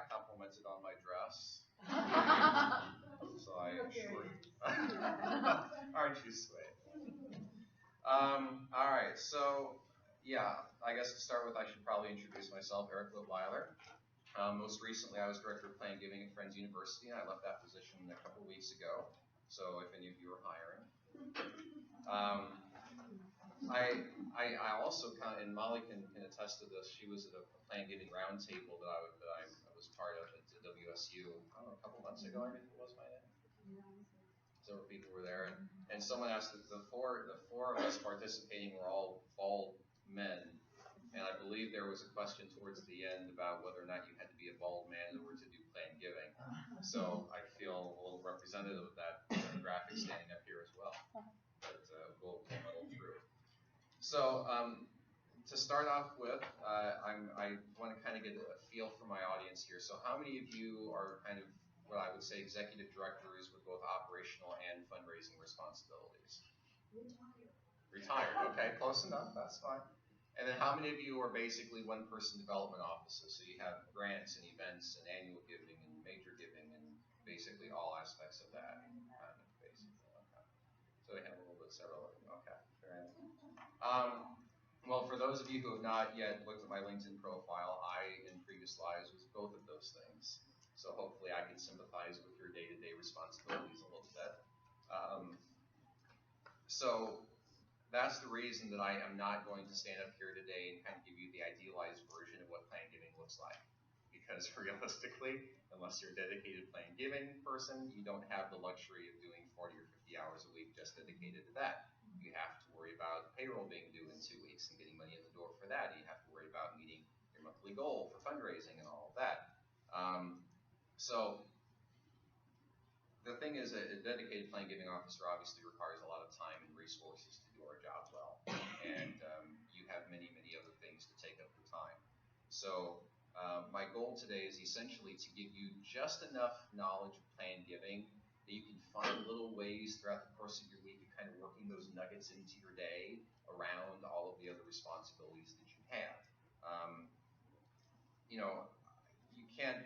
complimented on my dress. So I sure. Aren't you sweet? All right, so yeah, I guess to start with, I should probably introduce myself, Eric Litwiller. Most recently, I was director of Plan Giving at Friends University, and I left that position a couple weeks ago. So if any of you are hiring. I also kind of, and Molly can attest to this. She was at a Plan Giving roundtable that I was part of at WSU. I don't know, a couple months ago, I think it was by then. Several people were there, and someone asked that the four of us participating were all bald men, and I believe there was a question towards the end about whether or not you had to be a bald man in order to do Plan Giving. So I feel a little representative of that demographic standing up here as well. But we'll muddle through. So to start off with, I want to kind of get a feel for my audience here. So how many of you are kind of what I would say executive directors with both operational and fundraising responsibilities? Retired. Okay, close enough. That's fine. And then how many of you are basically one-person development offices? So you have grants and events and annual giving and major giving and basically all aspects of that. Basically. Okay. So we have a little bit several of them. Okay. Fair enough. Well, for those of you who have not yet looked at my LinkedIn profile, I, in previous lives, was both of those things. So hopefully I can sympathize with your day-to-day responsibilities a little bit. So that's the reason that I am not going to stand up here today and kind of give you the idealized version of what Plan Giving looks like. Because realistically, unless you're a dedicated Plan Giving person, you don't have the luxury of doing 40 or 50 hours a week just dedicated to that. You have to worry about payroll being due in 2 weeks and getting money in the door for that. You have to worry about meeting your monthly goal for fundraising and all of that. So the thing is, a dedicated Plan Giving officer obviously requires a lot of time and resources to do our job well. And you have many, many other things to take up your time. So my goal today is essentially to give you just enough knowledge of Plan Giving that you can find little ways throughout the course of your week of kind of working those nuggets into your day around all of the other responsibilities that you have. You know,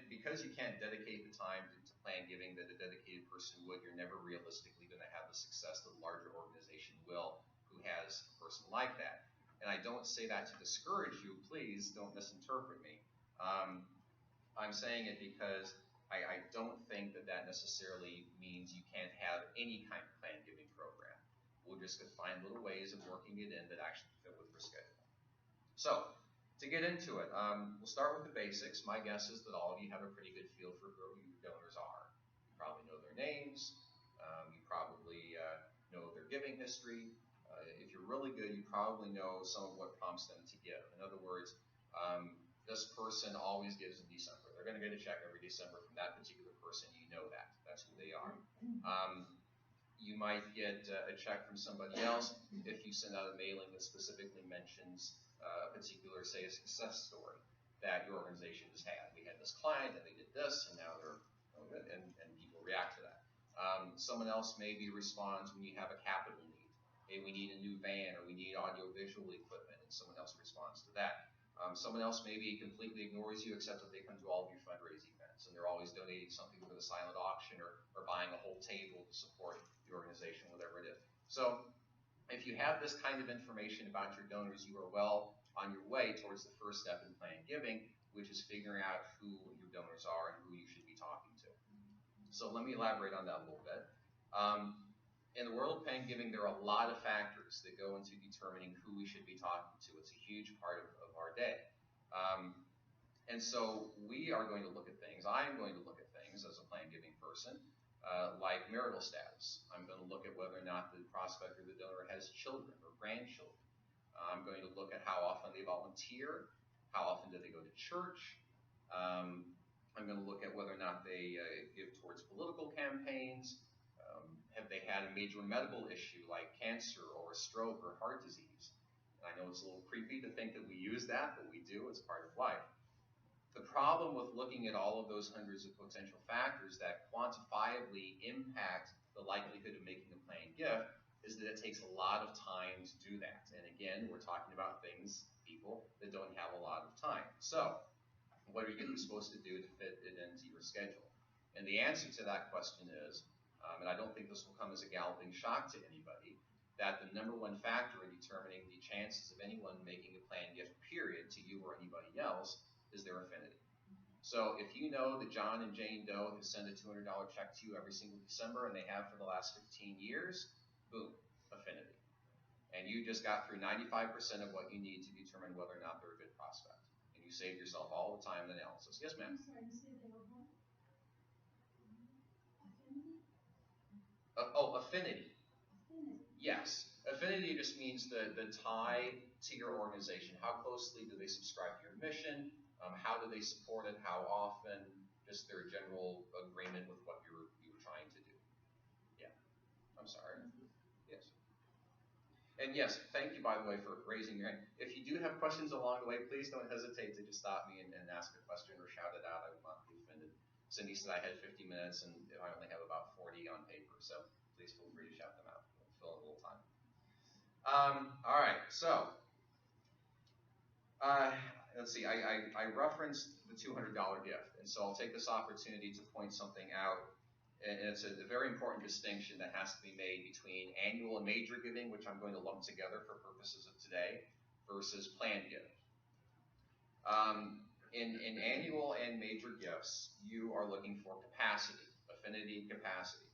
because you can't dedicate the time to Plan Giving that a dedicated person would, you're never realistically going to have the success that a larger organization will who has a person like that. And I don't say that to discourage you. Please don't misinterpret me. I'm saying it because I don't think that necessarily means you can't have any kind of Plan Giving program. We're just going to find little ways of working it in that actually fit with your schedule. So, to get into it, we'll start with the basics. My guess is that all of you have a pretty good feel for who your donors are. You probably know their names. You probably know their giving history. If you're really good, you probably know some of what prompts them to give. In other words, this person always gives in December. They're going to get a check every December from that particular person. You know that. That's who they are. You might get a check from somebody else if you send out a mailing that specifically mentions a particular, say, a success story that your organization has had. We had this client, and they did this, and now they're good, and people react to that. Someone else maybe responds when you have a capital need. Hey, we need a new van, or we need audio-visual equipment, and someone else responds to that. Someone else maybe completely ignores you, except that they come to all of your fundraising events, and they're always donating something with a silent auction or buying a whole table to support the organization, whatever it is. So if you have this kind of information about your donors, you are well on your way towards the first step in Plan Giving, which is figuring out who your donors are and who you should be talking to. So let me elaborate on that a little bit. In the world of Plan Giving, there are a lot of factors that go into determining who we should be talking to. It's a huge part of our day. And so we are going to look at things, I'm going to look at things as a Plan Giving person, like marital status. I'm going to look at whether or not the prospect or the donor has children or grandchildren. I'm going to look at how often they volunteer, how often do they go to church. I'm going to look at whether or not they give towards political campaigns. Have they had a major medical issue like cancer or a stroke or heart disease? And I know it's a little creepy to think that we use that, but we do. It's part of life. The problem with looking at all of those hundreds of potential factors that quantifiably impact the likelihood of making a planned gift is that it takes a lot of time to do that. And again, we're talking about things, people that don't have a lot of time. So What are you supposed to do to fit it into your schedule? And the answer to that question is, and I don't think this will come as a galloping shock to anybody, that the number one factor in determining the chances of anyone making a planned gift, period, to you or anybody else, is their affinity. So if you know that John and Jane Doe have sent a $200 check to you every single December and they have for the last 15 years, boom, affinity. And you just got through 95% of what you need to determine whether or not they're a good prospect. And you saved yourself all the time in analysis. Yes, ma'am? I'm sorry, you said they were what? Affinity. Affinity. Yes. Affinity just means the tie to your organization. How closely do they subscribe to your mission? How do they support it? How often? Just their general agreement with what you were trying to do. Yeah. I'm sorry. Yes. And yes, thank you, by the way, for raising your hand. If you do have questions along the way, please don't hesitate to just stop me and ask a question or shout it out. I will not be offended. Cindy said I had 50 minutes, and I only have about 40 on paper, so please feel free to shout them out. We'll fill in a little time. All right, so let's see. I referenced the $200 gift, and so I'll take this opportunity to point something out. And it's a very important distinction that has to be made between annual and major giving, which I'm going to lump together for purposes of today, versus planned giving. In annual and major gifts, you are looking for capacity, affinity, capacity.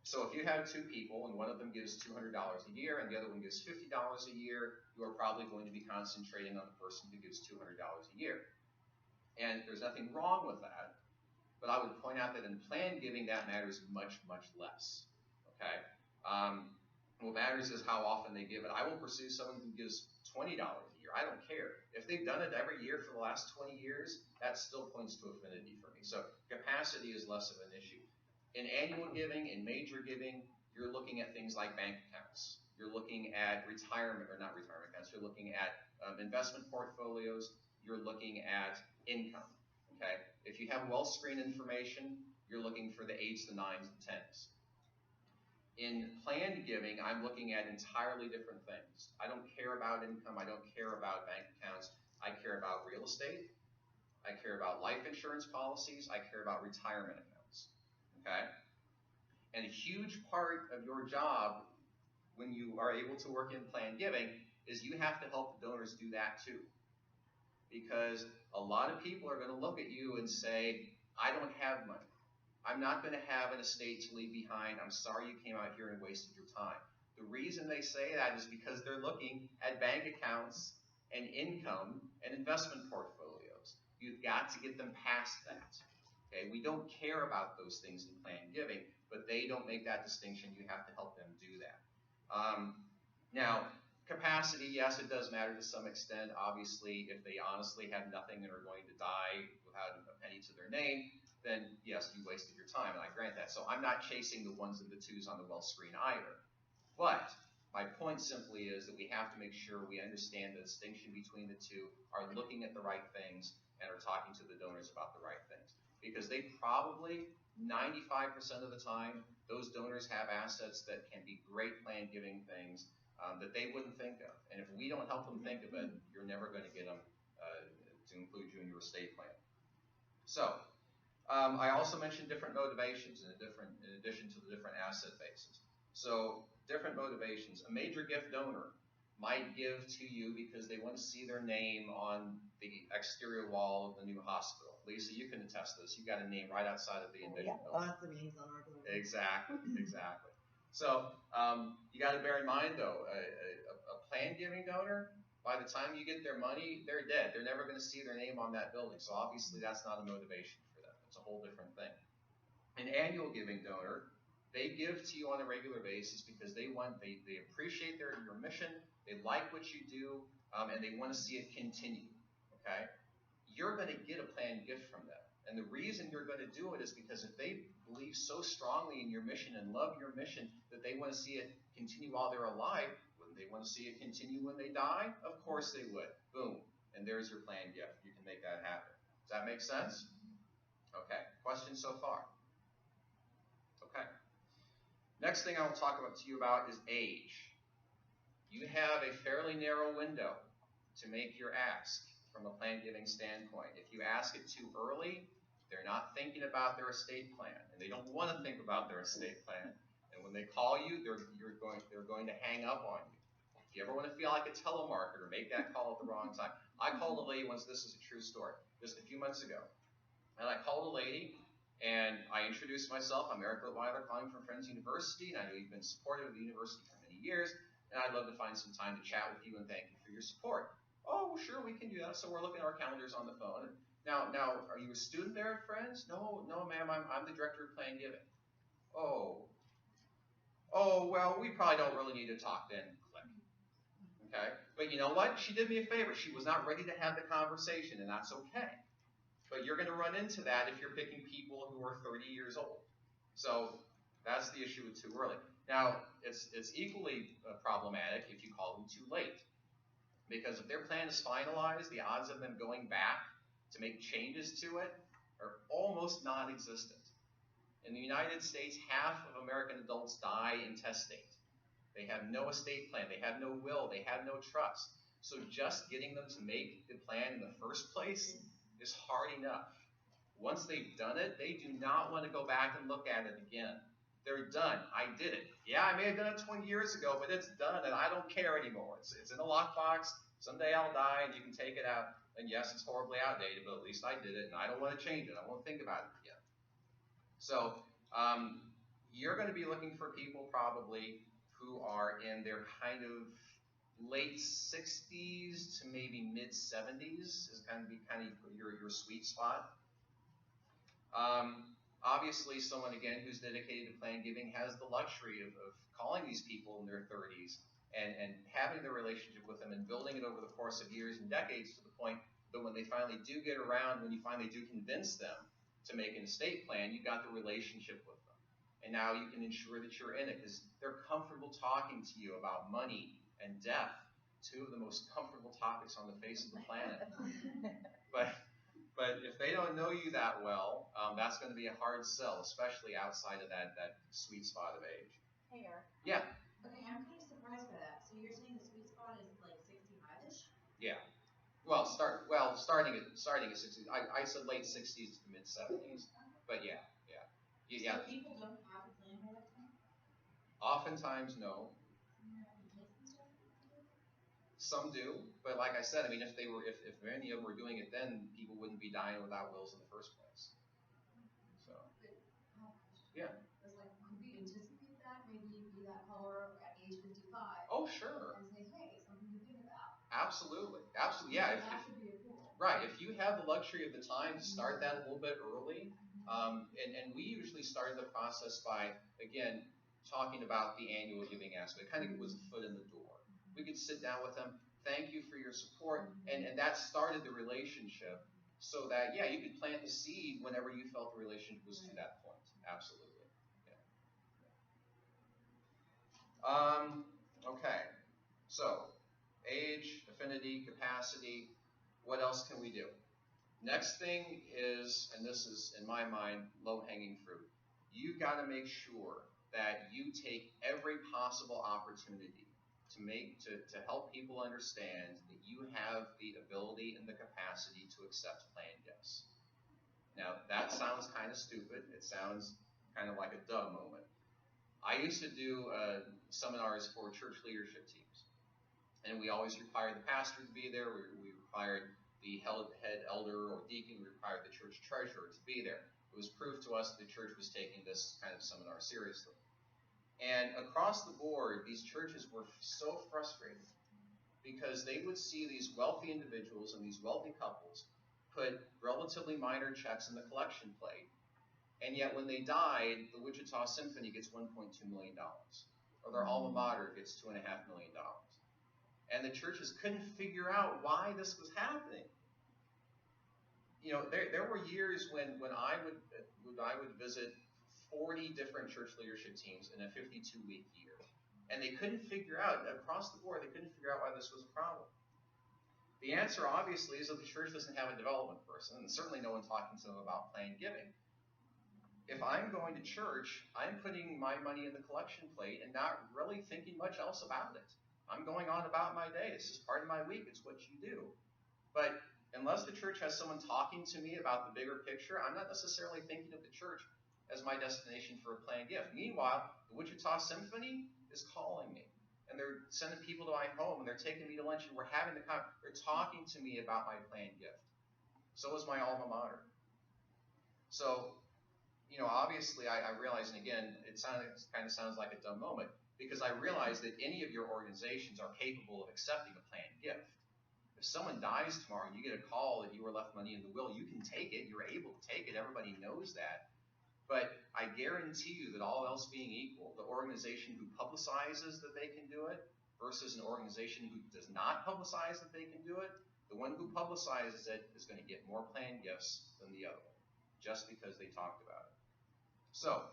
So if you have two people and one of them gives $200 a year and the other one gives $50 a year, you are probably going to be concentrating on the person who gives $200 a year. And there's nothing wrong with that. But I would point out that in planned giving, that matters much, much less. Okay? What matters is how often they give it. I will pursue someone who gives $20 a year. I don't care. If they've done it every year for the last 20 years, that still points to affinity for me. So capacity is less of an issue. In annual giving, in major giving, you're looking at things like bank accounts. You're looking at retirement, or not retirement accounts. You're looking at investment portfolios. You're looking at income. Okay? If you have wealth screen information, you're looking for the 8s, the 9s, and 10s. In planned giving, I'm looking at entirely different things. I don't care about income. I don't care about bank accounts. I care about real estate. I care about life insurance policies. I care about retirement accounts. Okay? And a huge part of your job when you are able to work in planned giving is you have to help the donors do that too. Because a lot of people are going to look at you and say, I don't have money. I'm not going to have an estate to leave behind. I'm sorry you came out here and wasted your time. The reason they say that is because they're looking at bank accounts and income and investment portfolios. You've got to get them past that. Okay? We don't care about those things in planned giving, but they don't make that distinction. You have to help them do that. Now, capacity, yes, it does matter to some extent. Obviously, if they honestly have nothing and are going to die without a penny to their name, then yes, you wasted your time, and I grant that. So I'm not chasing the 1s and the 2s on the wealth screen either. But my point simply is that we have to make sure we understand the distinction between the two, are looking at the right things, and are talking to the donors about the right things. Because they probably, 95% of the time, those donors have assets that can be great planned giving things that they wouldn't think of. And if we don't help them think of it, you're never going to get them to include you in your estate plan. So, I also mentioned different motivations in addition to the different asset bases. So, different motivations. A major gift donor might give to you because they want to see their name on the exterior wall of the new hospital. Lisa, you can attest to this. You got a name right outside of the Envision building. Lots of names on our building. Exactly, exactly. So you got to bear in mind, though, a planned giving donor, by the time you get their money, they're dead. They're never going to see their name on that building. So obviously that's not a motivation for them. It's a whole different thing. An annual giving donor, they give to you on a regular basis because they appreciate your mission, they like what you do, and they want to see it continue. Okay? You're going to get a planned gift from them. And the reason you're going to do it is because if they believe so strongly in your mission and love your mission that they want to see it continue while they're alive, wouldn't they want to see it continue when they die? Of course they would. Boom. And there's your planned gift. You can make that happen. Does that make sense? Okay. Questions so far? Okay. Next thing I will talk to you about is age. You have a fairly narrow window to make your ask from a planned plan giving standpoint. If you ask it too early, they're not thinking about their estate plan, and they don't want to think about their estate plan. And when they call you, they're going to hang up on you. If you ever want to feel like a telemarketer, make that call at the wrong time. I called a lady once. This is a true story. Just a few months ago, and I called a lady, and I introduced myself. I'm Eric Litwiller, calling from Friends University, and I know you've been supportive of the university for many years, and I'd love to find some time to chat with you and thank you for your support. Oh, well, sure, we can do that. So we're looking at our calendars on the phone. Now, are you a student there at Friends? No, ma'am. I'm the director of Plan Giving. Oh, well, we probably don't really need to talk then. Click. Okay, but you know what? She did me a favor. She was not ready to have the conversation, and that's okay. But you're going to run into that if you're picking people who are 30 years old. So that's the issue with too early. Now, it's equally problematic if you call them too late. Because if their plan is finalized, the odds of them going back to make changes to it are almost non-existent. In the United States, half of American adults die intestate. They have no estate plan. They have no will. They have no trust. So just getting them to make the plan in the first place is hard enough. Once they've done it, they do not want to go back and look at it again. They're done. I did it. Yeah, I may have done it 20 years ago, but it's done, and I don't care anymore. It's in a lockbox. Someday I'll die, and you can take it out. And yes, it's horribly outdated, but at least I did it, and I don't want to change it. I won't think about it again. So you're going to be looking for people probably who are in their kind of late 60s to maybe mid 70s is going to be kind of your sweet spot. Obviously, someone again who's dedicated to plan giving has the luxury of calling these people in their 30s and having the relationship with them and building it over the course of years and decades to the point that when they finally do get around, when you finally do convince them to make an estate plan, you got the relationship with them. And now you can ensure that you're in it because they're comfortable talking to you about money and death, two of the most comfortable topics on the face of the planet. But if they don't know you that well, that's going to be a hard sell, especially outside of that sweet spot of age. Hey, Eric. Yeah. Okay, I'm kind of surprised by that. So you're saying the sweet spot is like 65-ish? Yeah. Well, starting at 60s. I said late 60s to mid 70s, but yeah. So people don't have a plan by that time? Oftentimes, no. Some do, but like I said, I mean, if many of them were doing it then, people wouldn't be dying without wills in the first place. So. Yeah. It's like, could we anticipate that? Maybe be that caller at age 55. Oh, sure. And say, hey, something to think about. Absolutely. Yeah. That would be a cool. Right. If you have the luxury of the time to start that a little bit early, and we usually started the process by, again, talking about the annual giving aspect. Kind of was a foot in the door. We could sit down with them, thank you for your support, and that started the relationship so that, yeah, you could plant the seed whenever you felt the relationship was to that point. Absolutely. Yeah. Okay. So, age, affinity, capacity, what else can we do? Next thing is, and this is, in my mind, low-hanging fruit. You've got to make sure that you take every possible opportunity to help people understand that you have the ability and the capacity to accept plan gifts. Now, that sounds kind of stupid. It sounds kind of like a duh moment. I used to do seminars for church leadership teams, and we always required the pastor to be there. We required the head elder or deacon. We required the church treasurer to be there. It was proof to us that the church was taking this kind of seminar seriously. And across the board, these churches were so frustrated because they would see these wealthy individuals and these wealthy couples put relatively minor checks in the collection plate, and yet when they died, the Wichita Symphony gets $1.2 million, or their alma mater gets $2.5 million. And the churches couldn't figure out why this was happening. You know, there were years when I would visit 40 different church leadership teams in a 52-week year. And they couldn't figure out, across the board, they couldn't figure out why this was a problem. The answer, obviously, is that the church doesn't have a development person, and certainly no one talking to them about plan giving. If I'm going to church, I'm putting my money in the collection plate and not really thinking much else about it. I'm going on about my day. It's just part of my week. It's what you do. But Unless the church has someone talking to me about the bigger picture, I'm not necessarily thinking of the church as my destination for a planned gift. Meanwhile, the Wichita Symphony is calling me, and they're sending people to my home, and they're taking me to lunch, and we're having they're talking to me about my planned gift. So is my alma mater. So, obviously I realize, and again, it kind of sounds like a dumb moment, because I realize that any of your organizations are capable of accepting a planned gift. If someone dies tomorrow and you get a call that you were left money in the will, you can take it. You're able to take it. Everybody knows that. But I guarantee you that all else being equal, the organization who publicizes that they can do it versus an organization who does not publicize that they can do it, the one who publicizes it is going to get more planned gifts than the other one, just because they talked about it. So,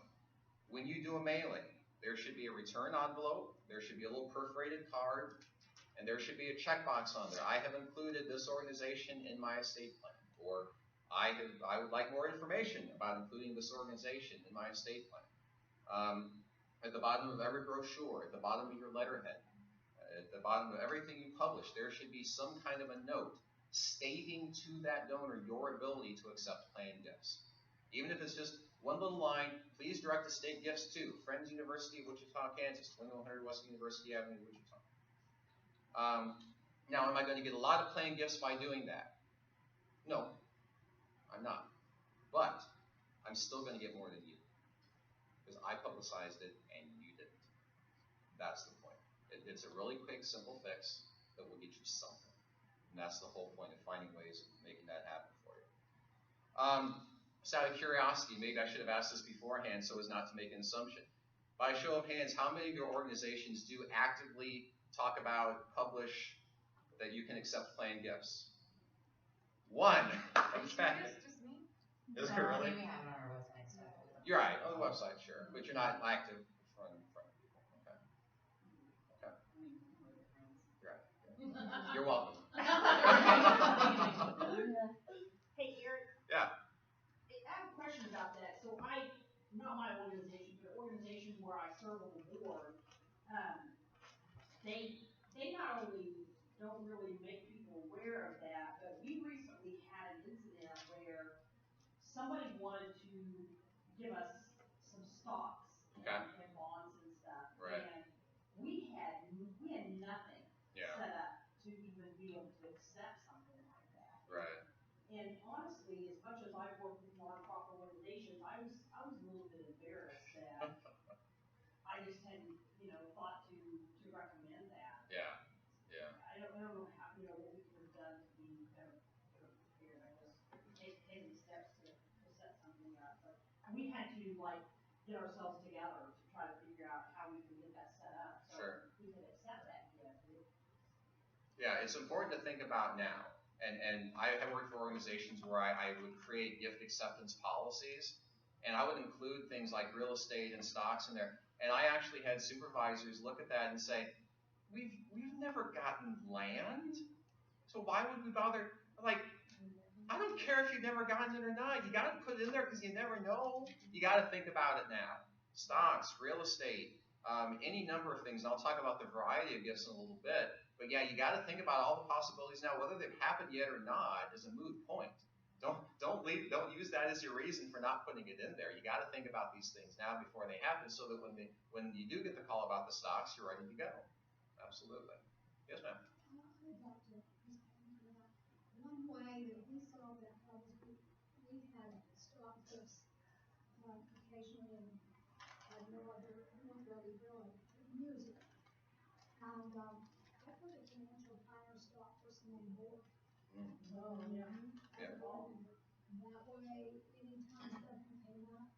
when you do a mailing, there should be a return envelope, there should be a little perforated card, and there should be a checkbox on there. I have included this organization in my estate plan, or I would like more information about including this organization in my estate plan. At the bottom of every brochure, at the bottom of your letterhead, at the bottom of everything you publish, there should be some kind of a note stating to that donor your ability to accept planned gifts. Even if it's just one little line, please direct estate gifts to Friends University of Wichita, Kansas, 2100 West University Avenue, Wichita. Now, am I going to get a lot of planned gifts by doing that? No, I'm not. But I'm still going to get more than you, because I publicized it and you didn't. That's the point. It's a really quick, simple fix that will get you something. And that's the whole point of finding ways of making that happen for you. Just out of curiosity, maybe I should have asked this beforehand so as not to make an assumption. By a show of hands, how many of your organizations do actively talk about, publish, that you can accept planned gifts? One. Okay. Just me? Is it really? We have it on our website. So You're right, on the website, sure. But you're not active in front of people. Okay. Okay. You're right. You're welcome. Hey, Eric. Yeah. I have a question about that. So not my organization, but an organization where I serve on the board, they not only don't really make people aware of that, but we recently had an incident where somebody wanted to give us some stocks and bonds and stuff. Right. And we had nothing Yeah. set up to even be able to accept something like that. Right. And honestly, as much as I've worked with nonprofit organizations, I was a little bit embarrassed that I just hadn't, thought to recommend that. Yeah. Yeah. I don't know how, what we could have done to be better prepared. I guess taking steps to set something up, but we had to get ourselves together to try to figure out how we can get that set up so Sure. we could accept that gift. Yeah, it's important to think about now. And I have worked for organizations where I would create gift acceptance policies, and I would include things like real estate and stocks in there. And I actually had supervisors look at that and say, we've never gotten land, so why would we bother? Like, I don't care if you've never gotten it or not. You got to put it in there because you never know. You got to think about it now. Stocks, real estate, any number of things. And I'll talk about the variety of gifts in a little bit. But yeah, you got to think about all the possibilities now. Whether they've happened yet or not is a moot point. Don't use that as your reason for not putting it in there. You got to think about these things now before they happen, so that when you do get the call about the stocks, you're ready to go. Absolutely. Yes, ma'am. I'd like to respond to that. One way that we solve that problem is we've had stock gifts occasionally and had no really music. And I put a financial planner stock person on board. Oh, yeah. Yeah. And that way, anytime something came up,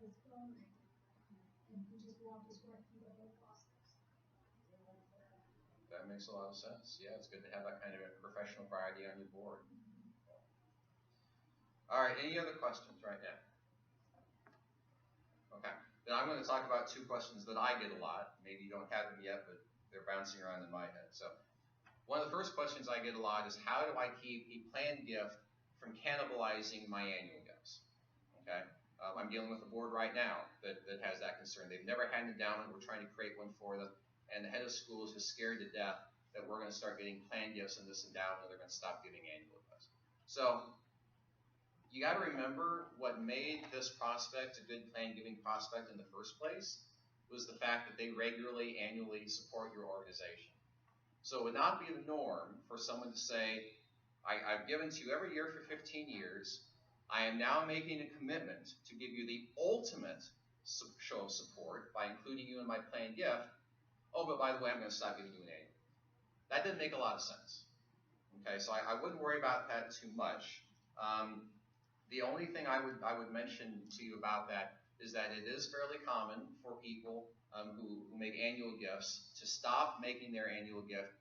his phone rang. And he just walked his way through the whole process. That makes a lot of sense. Yeah, it's good to have that kind of a professional variety on your board. All right, any other questions right now? Okay, then I'm going to talk about two questions that I get a lot. Maybe you don't have them yet, but they're bouncing around in my head. So one of the first questions I get a lot is, how do I keep a planned gift from cannibalizing my annual gifts? Okay, I'm dealing with a board right now that has that concern. They've never handed down one. We're trying to create one for them. And the head of school is just scared to death that we're going to start getting planned gifts in this endowment, and they're going to stop giving annual gifts. So you got to remember what made this prospect a good plan giving prospect in the first place was the fact that they regularly, annually support your organization. So it would not be the norm for someone to say, I've given to you every year for 15 years. I am now making a commitment to give you the ultimate show of support by including you in my planned gift. Oh, but by the way, I'm going to stop giving you an annual. That didn't make a lot of sense. Okay, so I wouldn't worry about that too much. The only thing I would mention to you about that is that it is fairly common for people who make annual gifts to stop making their annual gift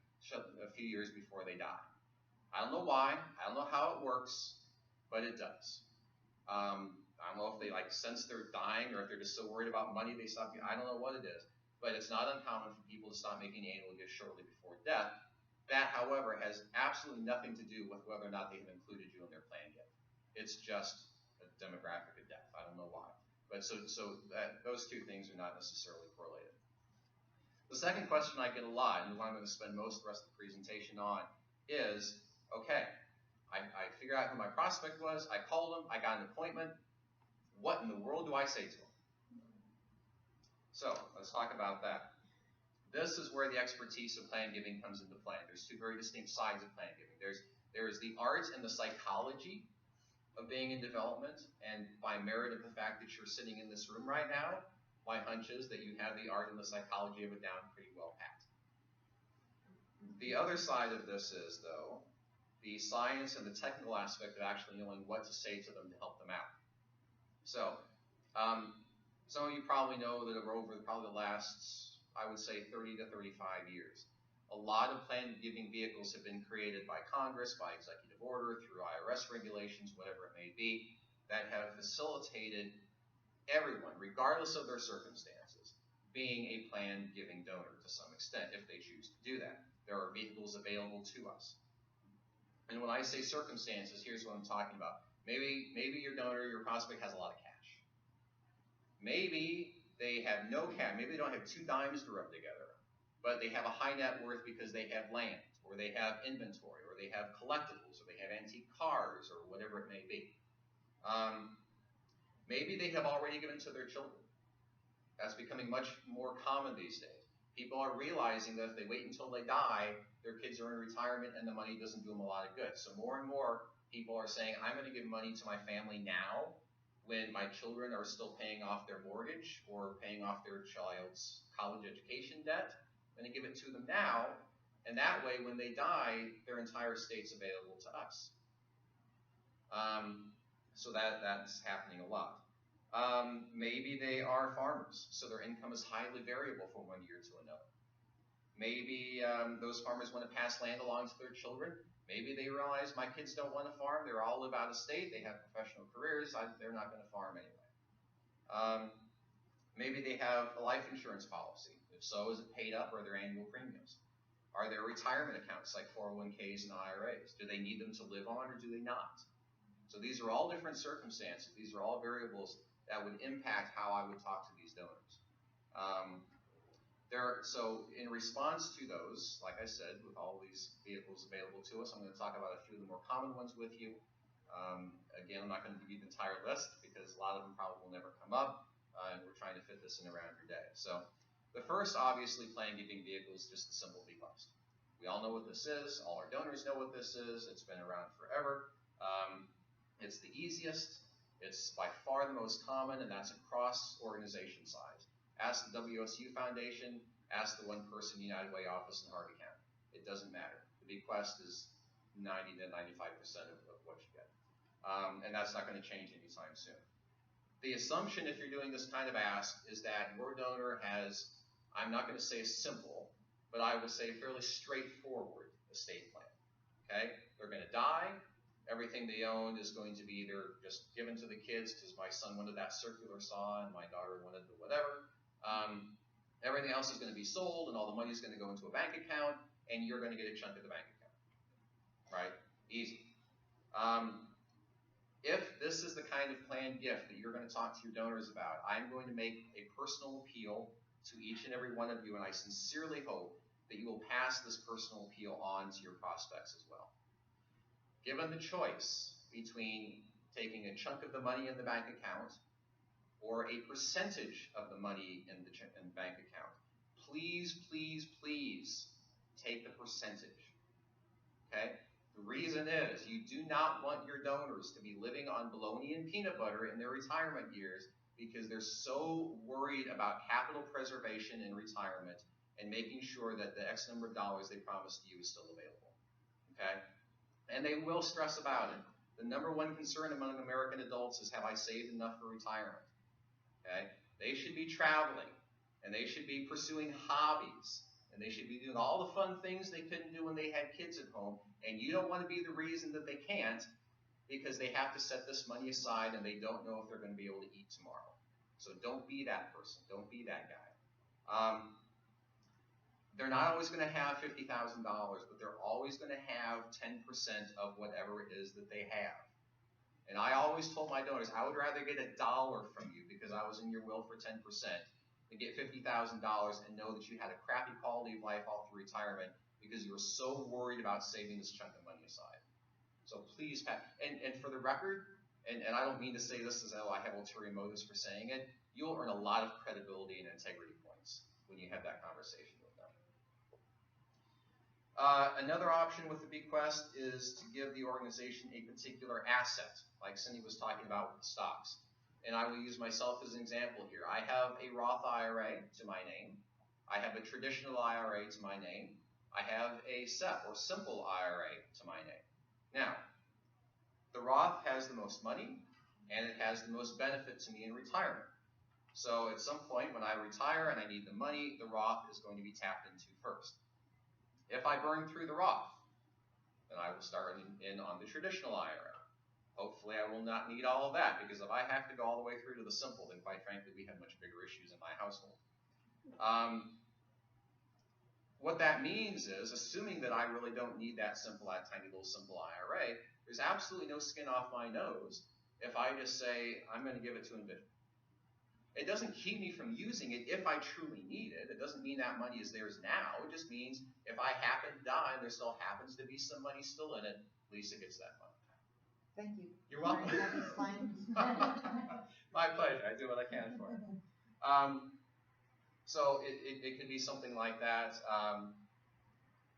a few years before they die. I don't know why. I don't know how it works, but it does. I don't know if they sense they're dying or if they're just so worried about money they stop. I don't know what it is, but it's not uncommon for people to stop making annual gifts shortly before death. That, however, has absolutely nothing to do with whether or not they have included you in their planned gift. It's just a demographic of death. I don't know why. But so those two things are not necessarily correlated. The second question I get a lot, and the one I'm going to spend most of the rest of the presentation on, is, okay, I figure out who my prospect was, I called him, I got an appointment. What in the world do I say to him? So let's talk about that. This is where the expertise of plan giving comes into play. There's two very distinct sides of plan giving. There is the art and the psychology of being in development, and by merit of the fact that you're sitting in this room right now, my hunch is that you have the art and the psychology of it down pretty well pat. The other side of this is, though, the science and the technical aspect of actually knowing what to say to them to help them out. So, some of you probably know that over probably the last, I would say, 30 to 35 years, a lot of plan giving vehicles have been created by Congress, by executive order, through IRS regulations, whatever it may be, that have facilitated everyone, regardless of their circumstances, being a plan giving donor to some extent, if they choose to do that. There are vehicles available to us. And when I say circumstances, here's what I'm talking about. Maybe your donor, your prospect, has a lot of cash. Maybe they have no cash. Maybe they don't have 2 dimes to rub together, but they have a high net worth because they have land, or they have inventory, or they have collectibles, or they have antique cars, or whatever it may be. Maybe they have already given to their children. That's becoming much more common these days. People are realizing that if they wait until they die, their kids are in retirement and the money doesn't do them a lot of good. So more and more people are saying, I'm going to give money to my family now when my children are still paying off their mortgage or paying off their child's college education debt. I'm going to give it to them now, and that way when they die, their entire estate's available to us. So that's happening a lot. Maybe they are farmers, so their income is highly variable from one year to another. Maybe those farmers want to pass land along to their children. Maybe they realize my kids don't want to farm. They all live out of state. They have professional careers. They're not going to farm anyway. Maybe they have a life insurance policy. If so, is it paid up or are there annual premiums? Are there retirement accounts like 401ks and IRAs? Do they need them to live on or do they not? So these are all different circumstances. These are all variables that would impact how I would talk to these donors. So in response to those, like I said, with all these vehicles available to us, I'm going to talk about a few of the more common ones with you. Again, I'm not going to give you the entire list because a lot of them probably will never come up, and we're trying to fit this in around your day. So the first, obviously, plan giving vehicle is just the simple bequest. We all know what this is. All our donors know what this is. It's been around forever. It's the easiest. It's by far the most common, and that's across organization size. Ask the WSU Foundation, ask the One Person United Way office in Harvey County. It doesn't matter. The bequest is 90 to 95% of what you get. And that's not going to change anytime soon. The assumption, if you're doing this kind of ask, is that your donor has, I'm not going to say simple, but I would say fairly straightforward estate plan. Okay? They're going to die. Everything they own is going to be either just given to the kids because my son wanted that circular saw and my daughter wanted the whatever. Everything else is going to be sold and all the money is going to go into a bank account and you're going to get a chunk of the bank account. Right? Easy. If this is the kind of planned gift that you're going to talk to your donors about, I'm going to make a personal appeal to each and every one of you, and I sincerely hope that you will pass this personal appeal on to your prospects as well. Given the choice between taking a chunk of the money in the bank account or a percentage of the money in the bank account, please, please, please take the percentage. Okay? The reason is you do not want your donors to be living on bologna and peanut butter in their retirement years because they're so worried about capital preservation in retirement and making sure that the X number of dollars they promised you is still available. Okay? And they will stress about it. The number one concern among American adults is, have I saved enough for retirement? Okay? They should be traveling, and they should be pursuing hobbies, and they should be doing all the fun things they couldn't do when they had kids at home, and you don't want to be the reason that they can't because they have to set this money aside and they don't know if they're going to be able to eat tomorrow. So don't be that person. Don't be that guy. They're not always going to have $50,000, but they're always going to have 10% of whatever it is that they have. And I always told my donors, I would rather get $1 from you because I was in your will for 10% than get $50,000 and know that you had a crappy quality of life all through retirement because you were so worried about saving this chunk of money aside. So please, and for the record, and I don't mean to say this as though I have ulterior motives for saying it, you'll earn a lot of credibility and integrity points when you have that conversation with them. Another option with the bequest is to give the organization a particular asset, like Cindy was talking about with the stocks. And I will use myself as an example here. I have a Roth IRA to my name. I have a traditional IRA to my name. I have a SEP or simple IRA to my name. Now, the Roth has the most money and it has the most benefit to me in retirement. So at some point when I retire and I need the money, the Roth is going to be tapped into first. If I burn through the Roth, then I will start in on the traditional IRA. Hopefully I will not need all of that, because if I have to go all the way through to the simple, then quite frankly we have much bigger issues in my household. What that means is, assuming that I really don't need that tiny little simple IRA, there's absolutely no skin off my nose if I just say, I'm going to give it to Envision. It doesn't keep me from using it if I truly need it. It doesn't mean that money is theirs now. It just means if I happen to die and there still happens to be some money still in it, Lisa gets that money. Thank you. You're welcome. My pleasure. I do what I can for it. So it could be something like that.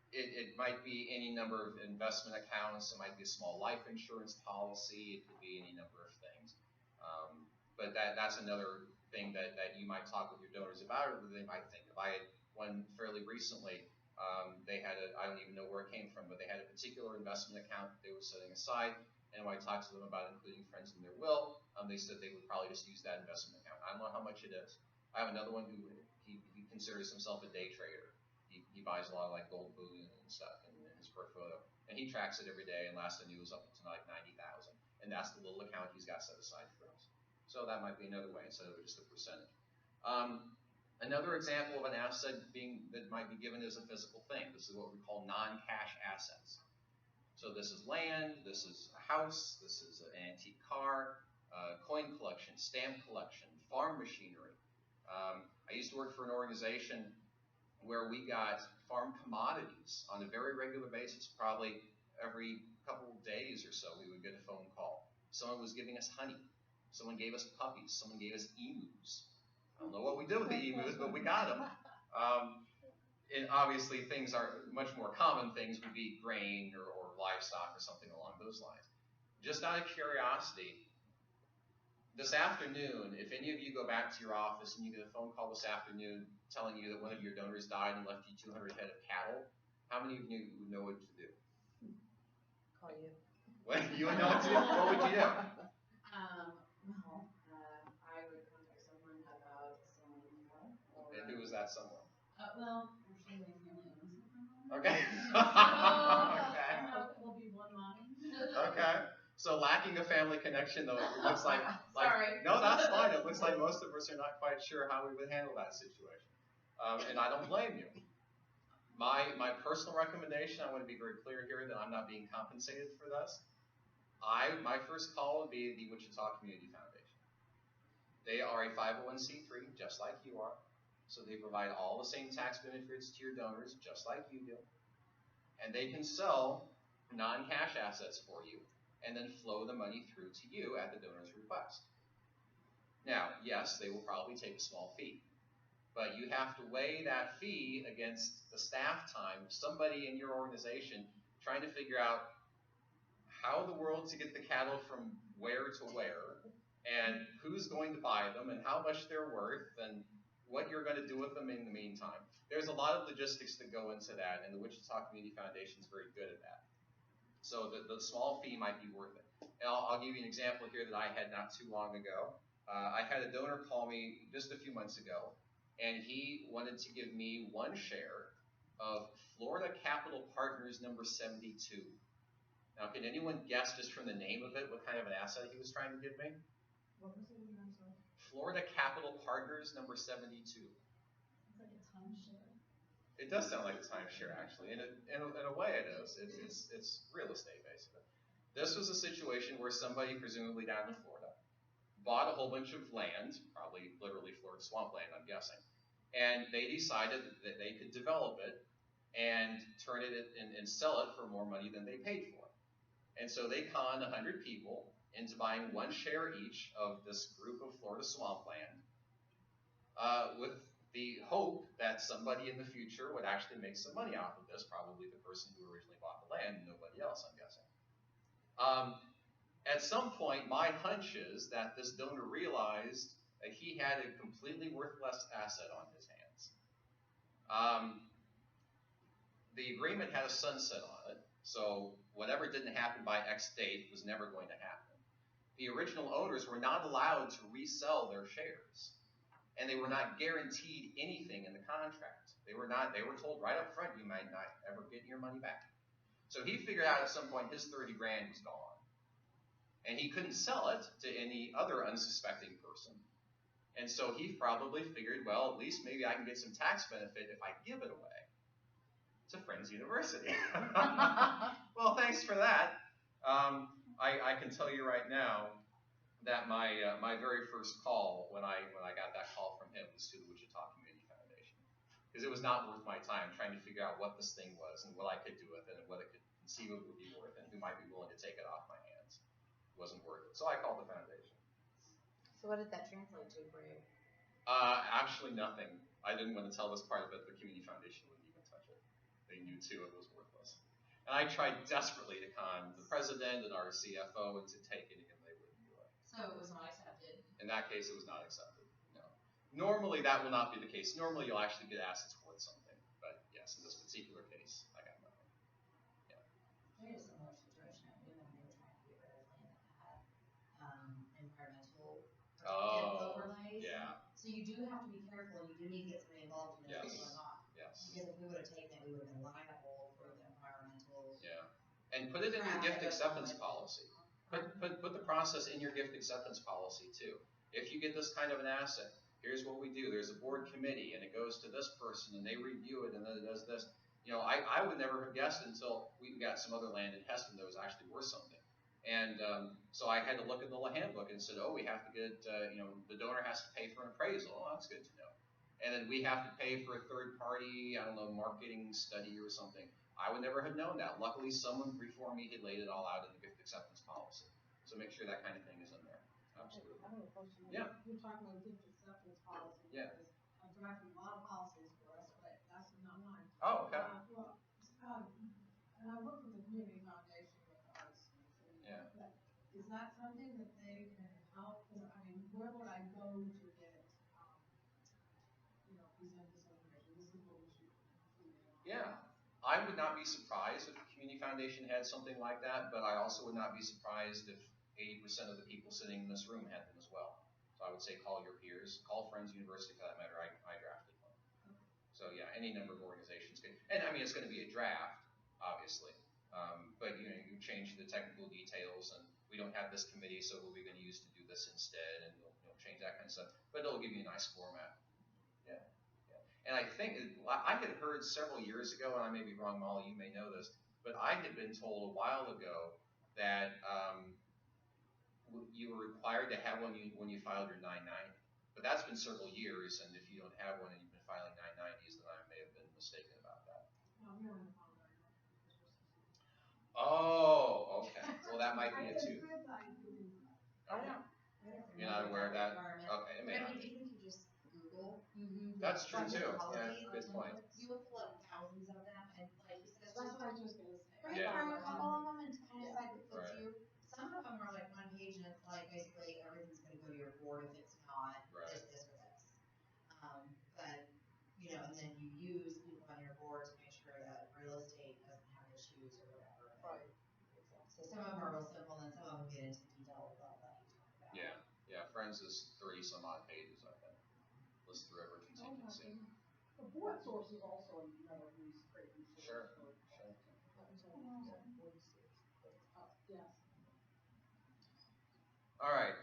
It might be any number of investment accounts. It might be a small life insurance policy. It could be any number of things. But that's another thing that you might talk with your donors about, or that they might think of. I had one fairly recently. They had I don't even know where it came from, but they had a particular investment account that they were setting aside. And when I talked to them about including friends in their will, they said they would probably just use that investment account. I don't know how much it is. I have another one who he considers himself a day trader. He buys a lot of like gold bullion and stuff in his portfolio, and he tracks it every day. And last I knew it was up to like 90,000, and that's the little account he's got set aside for us. So that might be another way instead of just a percentage. Another example of an asset that might be given as a physical thing. This is what we call non-cash assets. So this is land, this is a house, this is an antique car, coin collection, stamp collection, farm machinery. I used to work for an organization where we got farm commodities on a very regular basis. Probably every couple of days or so we would get a phone call. Someone was giving us honey. Someone gave us puppies. Someone gave us emus. I don't know what we did with the emus, but we got them. And obviously things are much more common things would be grain or livestock or something along those lines. Just out of curiosity, this afternoon, if any of you go back to your office and you get a phone call this afternoon telling you that one of your donors died and left you 200 head of cattle, how many of you would know what to do? Call you. What, you would know what to do? What would you do? I would contact someone about selling more. And who was that someone? Well, actually, my family owns it. Okay. Okay. Will be one line. Okay. So lacking a family connection, though, it looks like Sorry. No, that's fine. It looks like most of us are not quite sure how we would handle that situation, and I don't blame you. My personal recommendation, I want to be very clear here that I'm not being compensated for this. My first call would be the Wichita Community Foundation. They are a 501c3, just like you are. So they provide all the same tax benefits to your donors, just like you do. And they can sell non-cash assets for you and then flow the money through to you at the donor's request. Now, yes, they will probably take a small fee, but you have to weigh that fee against the staff time of somebody in your organization trying to figure out how in the world to get the cattle from where to where, and who's going to buy them, and how much they're worth, and what you're going to do with them in the meantime. There's a lot of logistics that go into that, and the Wichita Community Foundation is very good at that. So the small fee might be worth it. And I'll give you an example here that I had not too long ago. I had a donor call me just a few months ago, and he wanted to give me one share of Florida Capital Partners number 72. Now, can anyone guess just from the name of it what kind of an asset he was trying to give me? What was it again, I'm sorry? Florida Capital Partners number 72. It's like a timeshare. It does sound like a timeshare, actually. In a way, it is. It's real estate, basically. This was a situation where somebody, presumably down in Florida, bought a whole bunch of land, probably literally Florida swampland, I'm guessing, and they decided that they could develop it and turn it and sell it for more money than they paid for. And so they conned 100 people into buying one share each of this group of Florida swampland, with the hope that somebody in the future would actually make some money off of this, probably the person who originally bought the land and nobody else, I'm guessing. At some point, my hunch is that this donor realized that he had a completely worthless asset on his hands. The agreement had a sunset on it, so whatever didn't happen by X date was never going to happen. The original owners were not allowed to resell their shares, and they were not guaranteed anything in the contract. They were told right up front, you might not ever get your money back. So he figured out at some point his 30 grand was gone, and he couldn't sell it to any other unsuspecting person. And so he probably figured, well, at least maybe I can get some tax benefit if I give it away to Friends University. Well, thanks for that. I can tell you right now that my very first call when I got that call from him was to the Wichita Community Foundation, because it was not worth my time trying to figure out what this thing was and what I could do with it and what it could conceivably be worth and who might be willing to take it off my hands. It wasn't worth it, so I called the foundation. So what did that translate to for you? Actually nothing. I didn't want to tell this part of it. The community foundation wouldn't even touch it. They knew too it was worthless. And I tried desperately to con the president and our CFO into taking it, and they wouldn't do it. So it was not accepted. In that case, it was not accepted. No. Normally, that will not be the case. Normally, you'll actually get assets worth something. But yes, in this particular case, I got nothing. Yeah. I had a similar situation at Newman. They were trying to get rid of land that had environmental overlays. Yeah. So you do have to be careful. You do need to get somebody involved to know what's going on. Yes. Because if we would have taken it, we would have been liable for the environmental. Yeah. And put it in your gift acceptance policy. Put the process in your gift acceptance policy too. If you get this kind of an asset, here's what we do. There's a board committee, and it goes to this person, and they review it, and then it does this. You know, I would never have guessed until we got some other land in Heston that was actually worth something. And so I had to look at the handbook and said, oh, we have to get, the donor has to pay for an appraisal. Oh, that's good to know. And then we have to pay for a third party, I don't know, marketing study or something. I would never have known that. Luckily, someone before me had laid it all out in the gift acceptance policy. So make sure that kind of thing is in there. Absolutely. I have a question. Yeah. You're talking about gift acceptance policy. Yeah. I'm drafting a lot of policies for us, but that's not mine. Oh, okay. And I work with the community foundation with artists. Yeah. But is that something that they can help? I mean, where would I go to get, present this information? This is what we should include. Yeah. I would not be surprised if the community foundation had something like that, but I also would not be surprised if 80% of the people sitting in this room had them as well. So I would say call your peers, call Friends University for that matter. I drafted one. So yeah, any number of organizations can. And I mean, it's going to be a draft, obviously. But you change the technical details, and we don't have this committee, so what are we going to use to do this instead, and you'll change that kind of stuff. But it'll give you a nice format. Yeah. And I think, I had heard several years ago, and I may be wrong, Molly, you may know this, but I had been told a while ago that you were required to have one when you filed your 990. But that's been several years, and if you don't have one and you've been filing 990s, then I may have been mistaken about that. No, we don't have a Oh, okay. Well, that might be it too. I don't You're not aware of that? requirement. Okay, it may But I not. mean, even if you just Google. That's true budget too. Yeah, policies, good point. You will pull up thousands of them, and like you said, it's That's just what I was just gonna say. read Yeah. through a couple of them and kind of decide what fits Right. you. Some of them are like one page, and it's like basically everything's gonna go to your board if it's not Right. this, or this. But you know, and then you use people on your board to make sure that real estate doesn't have issues or whatever. Right. So some of them are real simple, and some of them get into detail with all that you talk about. Yeah, yeah. Friends is 30 some odd pages, I think. List through every contingency. The board source is also another great resource. Sure, for- sure. Yes. All right.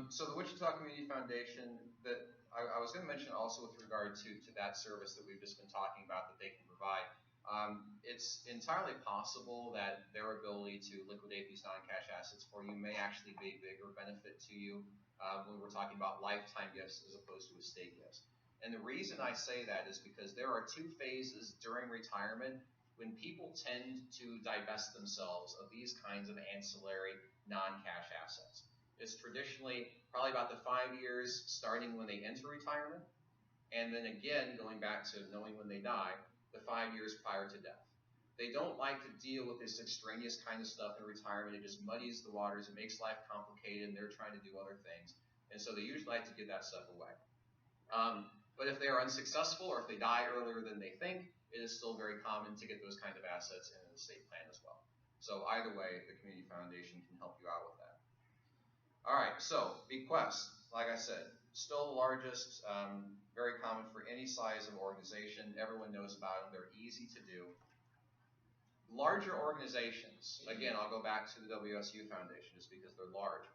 So the Wichita Community Foundation, that I was going to mention also with regard to that service that we've just been talking about that they can provide. It's entirely possible that their ability to liquidate these non-cash assets for you may actually be a bigger benefit to you when we're talking about lifetime gifts as opposed to estate gifts. And the reason I say that is because there are two phases during retirement when people tend to divest themselves of these kinds of ancillary non-cash assets. It's traditionally probably about the 5 years starting when they enter retirement, and then again going back to knowing when they die, the 5 years prior to death. They don't like to deal with this extraneous kind of stuff in retirement. It just muddies the waters. It makes life complicated, and they're trying to do other things. And so they usually like to give that stuff away. But if they are unsuccessful or if they die earlier than they think, it is still very common to get those kind of assets in an estate plan as well. So either way, the Community Foundation can help you out with that. All right, so bequests, like I said, still the largest, very common for any size of organization. Everyone knows about them. They're easy to do. Larger organizations, again, I'll go back to the WSU Foundation just because they're large.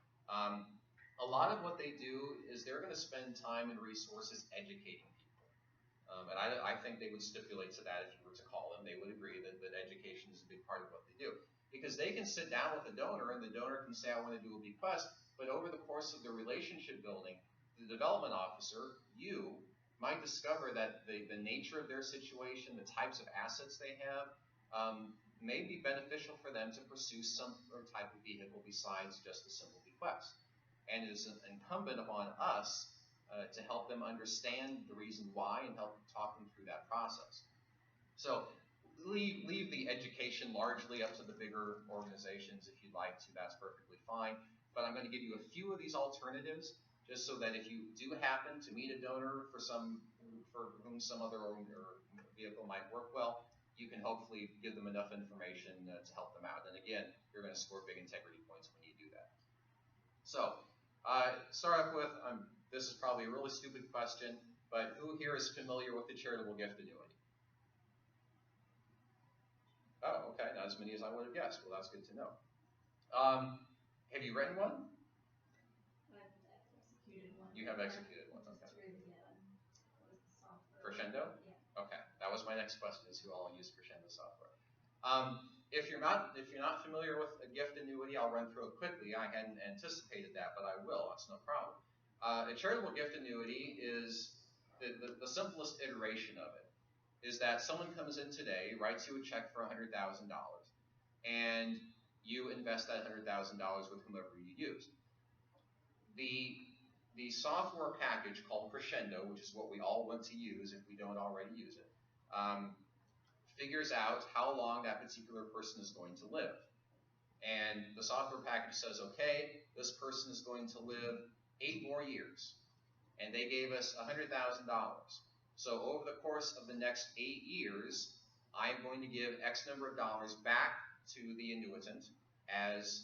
A lot of what they do is they're going to spend time and resources educating people. And I think they would stipulate to that if you were to call them. They would agree that education is a big part of what they do. Because they can sit down with the donor and the donor can say, I want to do a bequest. But over the course of the relationship building, the development officer, you, might discover that the nature of their situation, the types of assets they have, may be beneficial for them to pursue some type of vehicle besides just a simple bequest. And it is incumbent upon us to help them understand the reason why and help talk them through that process. So leave the education largely up to the bigger organizations if you'd like to. That's perfectly fine. But I'm going to give you a few of these alternatives just so that if you do happen to meet a donor for whom some other vehicle might work well, you can hopefully give them enough information to help them out. And again, you're going to score big integrity points when you do that. So start off with, this is probably a really stupid question, but who here is familiar with the charitable gift annuity? Oh, okay, not as many as I would have guessed. Well, that's good to know. Have you written one? I've executed one. You have executed one, okay. Software. Crescendo? Yeah. Okay, that was my next question: is who all use Crescendo software? If you're not familiar with a gift annuity, I'll run through it quickly. I hadn't anticipated that, but I will. That's no problem. A charitable gift annuity is the simplest iteration of it. Is that someone comes in today, writes you a check for $100,000, and you invest that $100,000 with whomever you use. The software package called Crescendo, which is what we all want to use if we don't already use it, figures out how long that particular person is going to live. And the software package says, okay, this person is going to live 8 more years. And they gave us $100,000. So over the course of the next 8 years, I'm going to give X number of dollars back to the annuitant as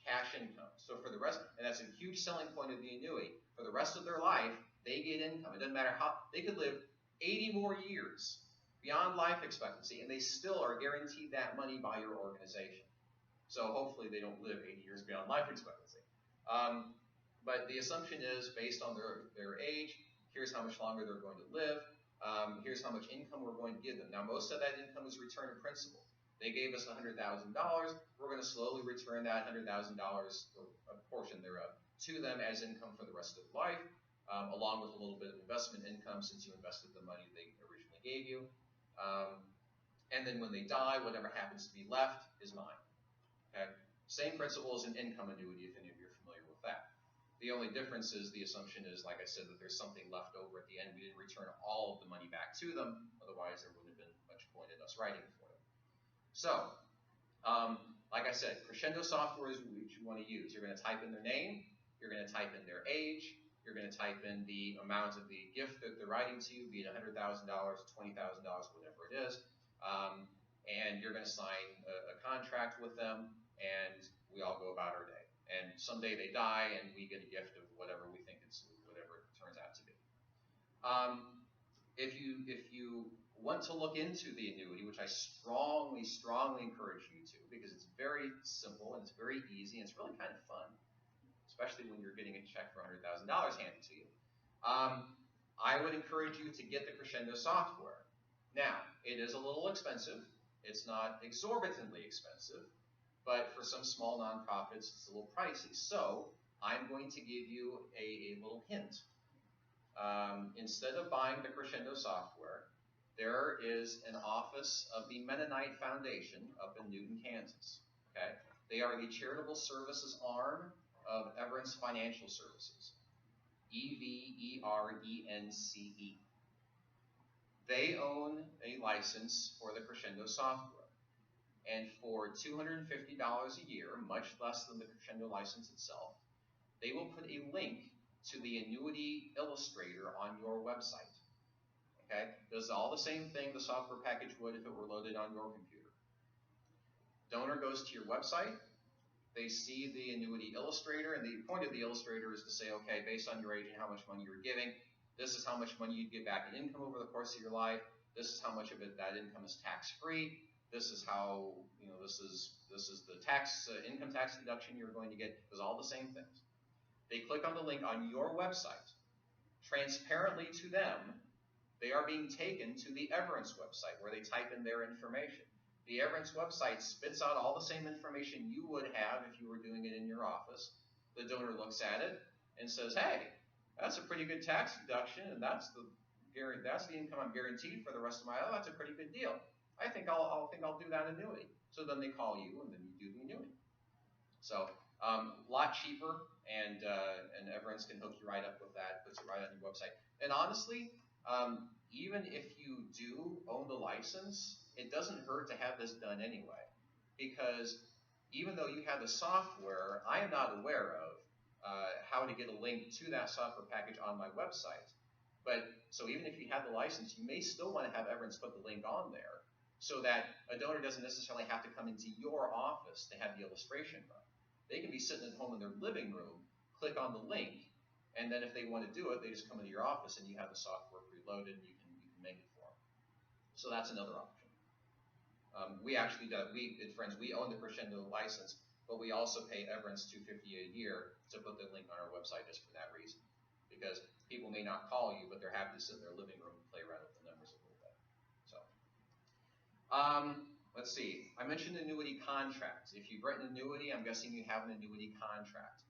cash income. So for the rest, and that's a huge selling point of the annuity. For the rest of their life, they get income. It doesn't matter how, they could live 80 more years beyond life expectancy, and they still are guaranteed that money by your organization. So hopefully they don't live 80 years beyond life expectancy. But the assumption is based on their age, here's how much longer they're going to live, here's how much income we're going to give them. Now most of that income is return of principal. They gave us $100,000, we're going to slowly return that $100,000, or a portion thereof, to them as income for the rest of their life. along with a little bit of investment income since you invested the money they originally gave you. And then when they die, whatever happens to be left is mine. Okay? Same principle as an income annuity, if any of you are familiar with that. The only difference is the assumption is, like I said, that there's something left over at the end. We didn't return all of the money back to them. Otherwise, there wouldn't have been much point in us writing for them. So, like I said, Crescendo software is what you want to use. You're going to type in their name. You're going to type in their age. You're going to type in the amount of the gift that they're writing to you, be it $100,000, $20,000, whatever it is. And you're going to sign a contract with them, and we all go about our day. And someday they die, and we get a gift of whatever we think it's, whatever it turns out to be. If you want to look into the annuity, which I strongly encourage you to, because it's very simple and it's very easy and it's really kind of fun, especially when you're getting a check for $100,000 handed to you. I would encourage you to get the Crescendo software. Now, it is a little expensive. It's not exorbitantly expensive, but for some small nonprofits, it's a little pricey. So I'm going to give you a little hint. Instead of buying the Crescendo software, there is an office of the Mennonite Foundation up in Newton, Kansas. Okay? They are the charitable services arm of Everence Financial Services, EVERENCE. They own a license for the Crescendo software. And for $250 a year, much less than the Crescendo license itself, they will put a link to the annuity illustrator on your website. Okay? Does all the same thing the software package would if it were loaded on your computer. Donor goes to your website, they see the annuity illustrator, and the point of the illustrator is to say, okay, based on your age and how much money you're giving, this is how much money you'd get back in income over the course of your life, this is how much of it that income is tax-free, this is how, this is the income tax deduction you're going to get. It was all the same things. They click on the link on your website. Transparently to them, they are being taken to the Everence website where they type in their information. The Everence website spits out all the same information you would have if you were doing it in your office. The donor looks at it and says, hey, that's a pretty good tax deduction, and that's the income I'm guaranteed for the rest of my life. That's a pretty good deal. I think I'll do that annuity. So then they call you, and then you do the annuity. So a lot cheaper, and Everence can hook you right up with that, puts it right on your website. And honestly, even if you do own the license, it doesn't hurt to have this done anyway, because even though you have the software, I am not aware of how to get a link to that software package on my website. But so even if you have the license, you may still want to have Everence put the link on there so that a donor doesn't necessarily have to come into your office to have the illustration run. They can be sitting at home in their living room, click on the link, and then if they want to do it, they just come into your office and you have the software preloaded and you can make it for them. So that's another option. We actually do, at Friends, we own the Crescendo license, but we also pay Everence $250 a year to put the link on our website just for that reason. Because people may not call you, but they're happy to sit in their living room and play around with the numbers a little bit. So, let's see. I mentioned annuity contracts. If you've written an annuity, I'm guessing you have an annuity contract.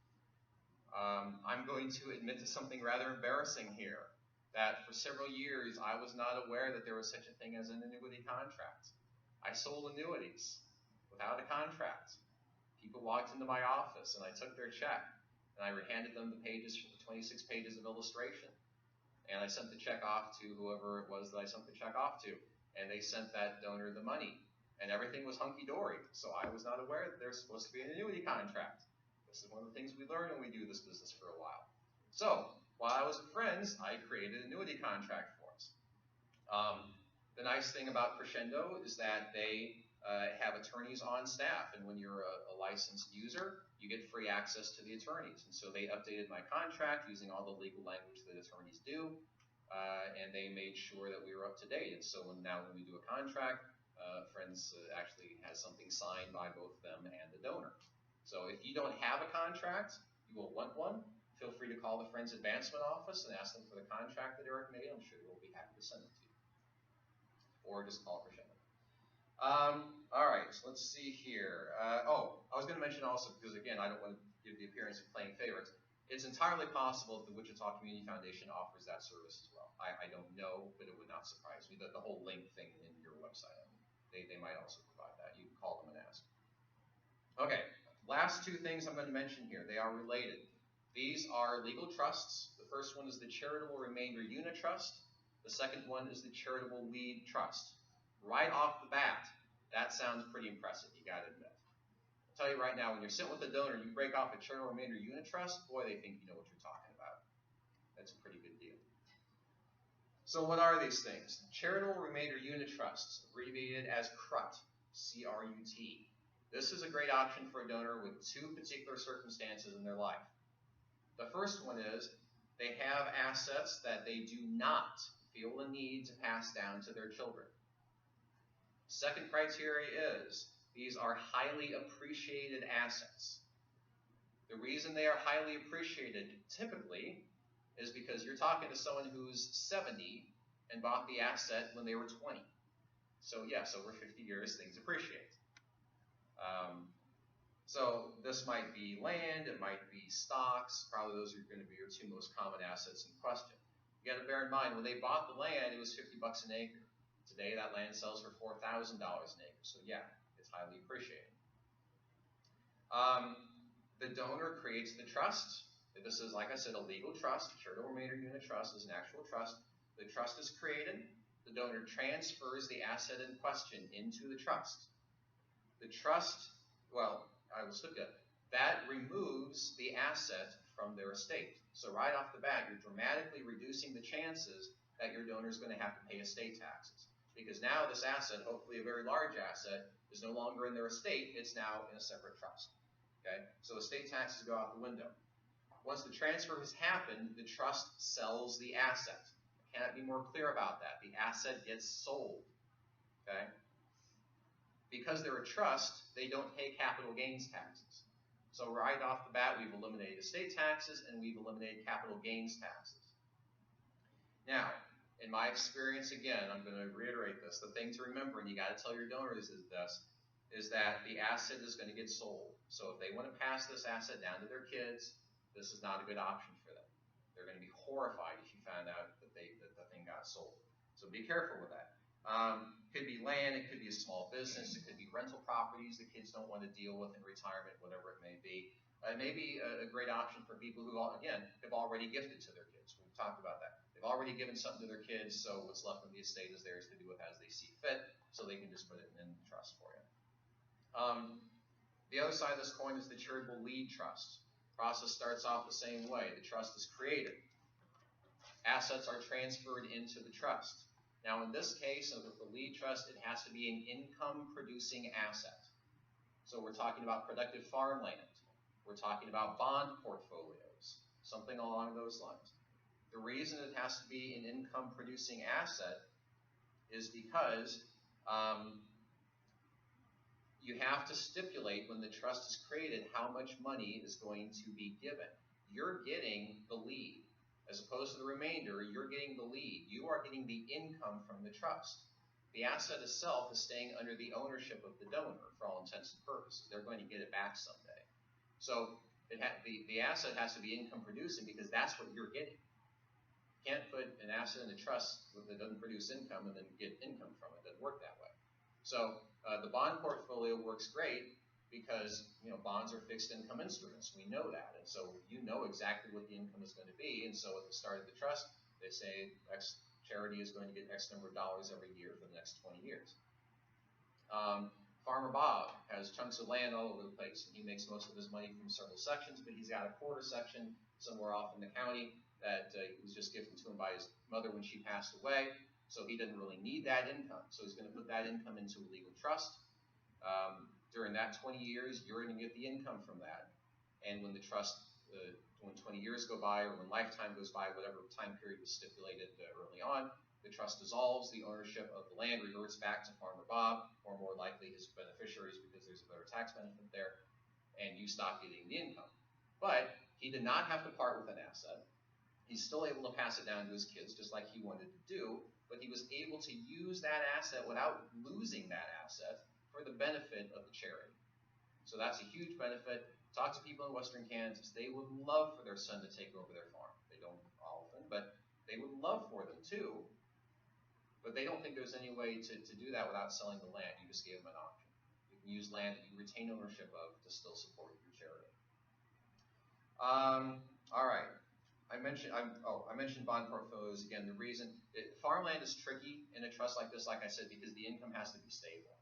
I'm going to admit to something rather embarrassing here, that for several years I was not aware that there was such a thing as an annuity contract. I sold annuities without a contract. People walked into my office and I took their check and I handed them the 26 pages of illustration. And I sent the check off to whoever it was that I sent the check off to. And they sent that donor the money. And everything was hunky-dory. So I was not aware that there's supposed to be an annuity contract. This is one of the things we learn when we do this business for a while. So, while I was with Friends, I created an annuity contract for us. The nice thing about Crescendo is that they have attorneys on staff, and when you're a licensed user, you get free access to the attorneys. And so they updated my contract using all the legal language that attorneys do, and they made sure that we were up to date. And so now when we do a contract, Friends actually has something signed by both them and the donor. So if you don't have a contract, you will want one, feel free to call the Friends Advancement Office and ask them for the contract that Eric made. I'm sure they'll be happy to send it to you. Or just call Crescendo. All right, so let's see here. I was going to mention also, because again, I don't want to give the appearance of playing favorites. It's entirely possible that the Wichita Community Foundation offers that service as well. I don't know, but it would not surprise me that the whole link thing in your website, I mean, they might also provide that. You can call them and ask. Okay, last two things I'm going to mention here. They are related. These are legal trusts. The first one is the Charitable Remainder Unit Trust. The second one is the Charitable Lead Trust. Right off the bat, that sounds pretty impressive, you got to admit. I'll tell you right now, when you're sitting with a donor, you break off a Charitable Remainder Unit Trust, boy, they think you know what you're talking about. That's a pretty good deal. So what are these things? Charitable Remainder Unit Trusts, abbreviated as CRUT, C-R-U-T. This is a great option for a donor with two particular circumstances in their life. The first one is they have assets that they do not feel the need to pass down to their children. Second criteria is these are highly appreciated assets. The reason they are highly appreciated typically is because you're talking to someone who's 70 and bought the asset when they were 20. So yes, over 50 years, things appreciate. So this might be land, it might be stocks, probably those are going to be your two most common assets in question. You got to bear in mind, when they bought the land, it was 50 bucks an acre. Today, that land sells for $4,000 an acre. So yeah, it's highly appreciated. The donor creates the trust. This is, like I said, a legal trust. Charitable Remainder Unit Trust is an actual trust. The trust is created. The donor transfers the asset in question into the trust. The trust, well, I will skip that. That removes the asset from their estate. So right off the bat, you're dramatically reducing the chances that your donor is going to have to pay estate taxes. Because now this asset, hopefully a very large asset, is no longer in their estate, it's now in a separate trust. Okay? So estate taxes go out the window. Once the transfer has happened, the trust sells the asset. I cannot be more clear about that. The asset gets sold. Okay? Because they're a trust, they don't pay capital gains taxes. So right off the bat, we've eliminated estate taxes and we've eliminated capital gains taxes. Now, in my experience, again, I'm going to reiterate this. The thing to remember, and you got to tell your donors is this, is that the asset is going to get sold. So if they want to pass this asset down to their kids, this is not a good option for them. They're going to be horrified if you found out that the thing got sold. So be careful with that. Could be land, it could be a small business, it could be rental properties the kids don't want to deal with in retirement, whatever it may be. It may be a great option for people who, again, have already gifted to their kids. We've talked about that. They've already given something to their kids, so what's left of the estate is theirs to do with as they see fit, so they can just put it in the trust for you. The other side of this coin is the Charitable Lead Trust. Process starts off the same way. The trust is created. Assets are transferred into the trust. Now, in this case, with the lead trust, it has to be an income-producing asset. So we're talking about productive farmland. We're talking about bond portfolios, something along those lines. The reason it has to be an income-producing asset is because you have to stipulate when the trust is created how much money is going to be given. You're getting the lead. As opposed to the remainder, you're getting the lead. You are getting the income from the trust. The asset itself is staying under the ownership of the donor for all intents and purposes. They're going to get it back someday. So the asset has to be income producing because that's what you're getting. You can't put an asset in a trust that doesn't produce income and then get income from it. It doesn't work that way. So the bond portfolio works great because bonds are fixed income instruments. We know that, and so you know exactly what the income is going to be. And so at the start of the trust, they say X charity is going to get X number of dollars every year for the next 20 years. Farmer Bob has chunks of land all over the place, and he makes most of his money from several sections, but he's got a quarter section somewhere off in the county that was just given to him by his mother when she passed away. So he doesn't really need that income. So he's going to put that income into a legal trust. During that 20 years, you're going to get the income from that. And when the trust, when 20 years go by or when lifetime goes by, whatever time period was stipulated early on, the trust dissolves, the ownership of the land reverts back to Farmer Bob, or more likely his beneficiaries because there's a better tax benefit there, and you stop getting the income. But he did not have to part with an asset. He's still able to pass it down to his kids just like he wanted to do, but he was able to use that asset without losing that asset for the benefit of the charity. So that's a huge benefit. Talk to people in western Kansas. They would love for their son to take over their farm. They don't often, but they would love for them too. But they don't think there's any way to do that without selling the land. You just gave them an option. You can use land that you retain ownership of to still support your charity. All right. I mentioned bond portfolios again. The reason farmland is tricky in a trust like this, like I said, because the income has to be stable.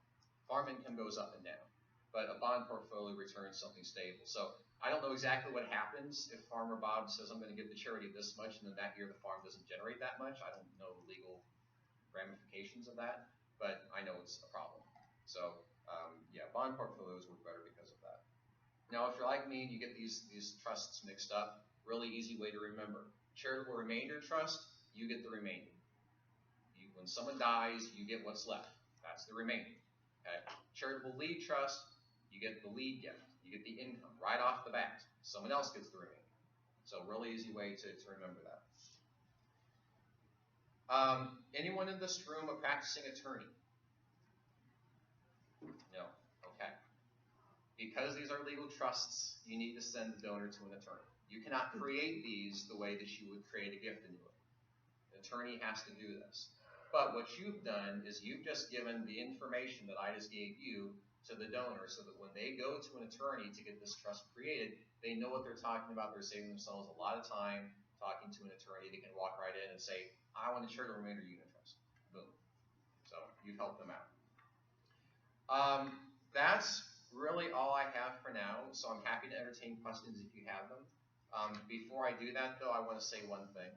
Farm income goes up and down, but a bond portfolio returns something stable. So I don't know exactly what happens if Farmer Bob says I'm going to give the charity this much, and then that year the farm doesn't generate that much. I don't know the legal ramifications of that, but I know it's a problem. So yeah, bond portfolios work better because of that. Now, if you're like me and you get these trusts mixed up, really easy way to remember. Charitable remainder trust, you get the remainder. When someone dies, you get what's left. That's the remainder. Okay? Charitable lead trust, you get the lead gift. You get the income right off the bat. Someone else gets the remainder. So really easy way to remember that. Anyone in this room a practicing attorney? No. Okay. Because these are legal trusts, you need to send the donor to an attorney. You cannot create these the way that you would create a gift annuity. An attorney has to do this. But what you've done is you've just given the information that I just gave you to the donor so that when they go to an attorney to get this trust created, they know what they're talking about. They're saving themselves a lot of time talking to an attorney. They can walk right in and say, I want a charitable remainder unit trust. Boom. So you've helped them out. That's really all I have for now. So I'm happy to entertain questions if you have them. Before I do that, though, I want to say one thing.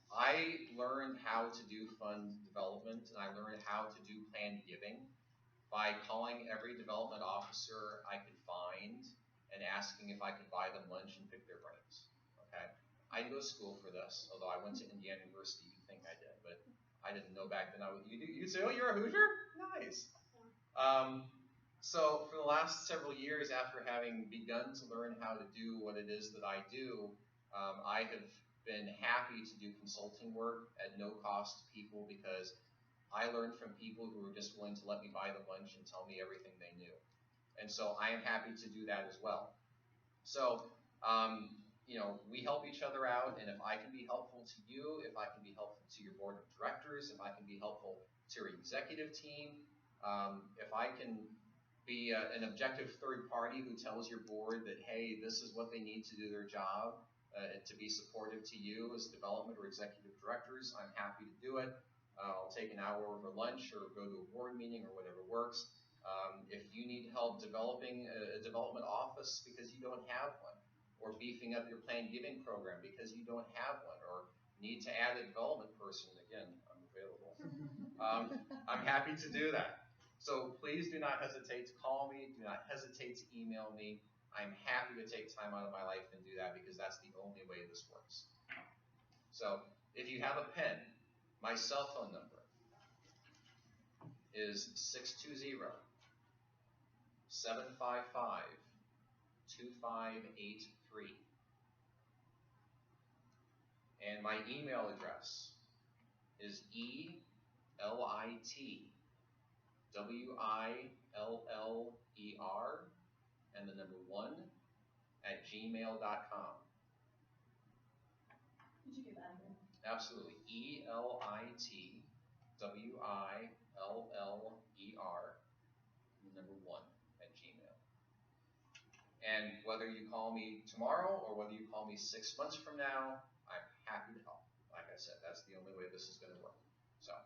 I learned how to do fund development, and I learned how to do planned giving by calling every development officer I could find and asking if I could buy them lunch and pick their brains. Okay, I didn't go to school for this, although I went to Indiana University. You'd think I did, but I didn't know back then. You'd say, "Oh, you're a Hoosier? Nice." So for the last several years, after having begun to learn how to do what it is that I do, I have been happy to do consulting work at no cost to people because I learned from people who were just willing to let me buy them lunch and tell me everything they knew. And so I am happy to do that as well. So, we help each other out, and if I can be helpful to you, if I can be helpful to your board of directors, if I can be helpful to your executive team, if I can be an objective third party who tells your board that, hey, this is what they need to do their job, to be supportive to you as development or executive directors, I'm happy to do it. I'll take an hour over lunch or go to a board meeting or whatever works. If you need help developing a development office because you don't have one, or beefing up your planned giving program because you don't have one, or need to add a development person, again, I'm available. I'm happy to do that. So please do not hesitate to call me. Do not hesitate to email me. I'm happy to take time out of my life and do that because that's the only way this works. So if you have a pen, my cell phone number is 620-755-2583. And my email address is ELITWILLER and the number 1 at gmail.com. Did you get that again? Absolutely. ELITWILLER and the number 1 at gmail. And whether you call me tomorrow or whether you call me 6 months from now, I'm happy to help. Like I said, that's the only way this is going to work. So,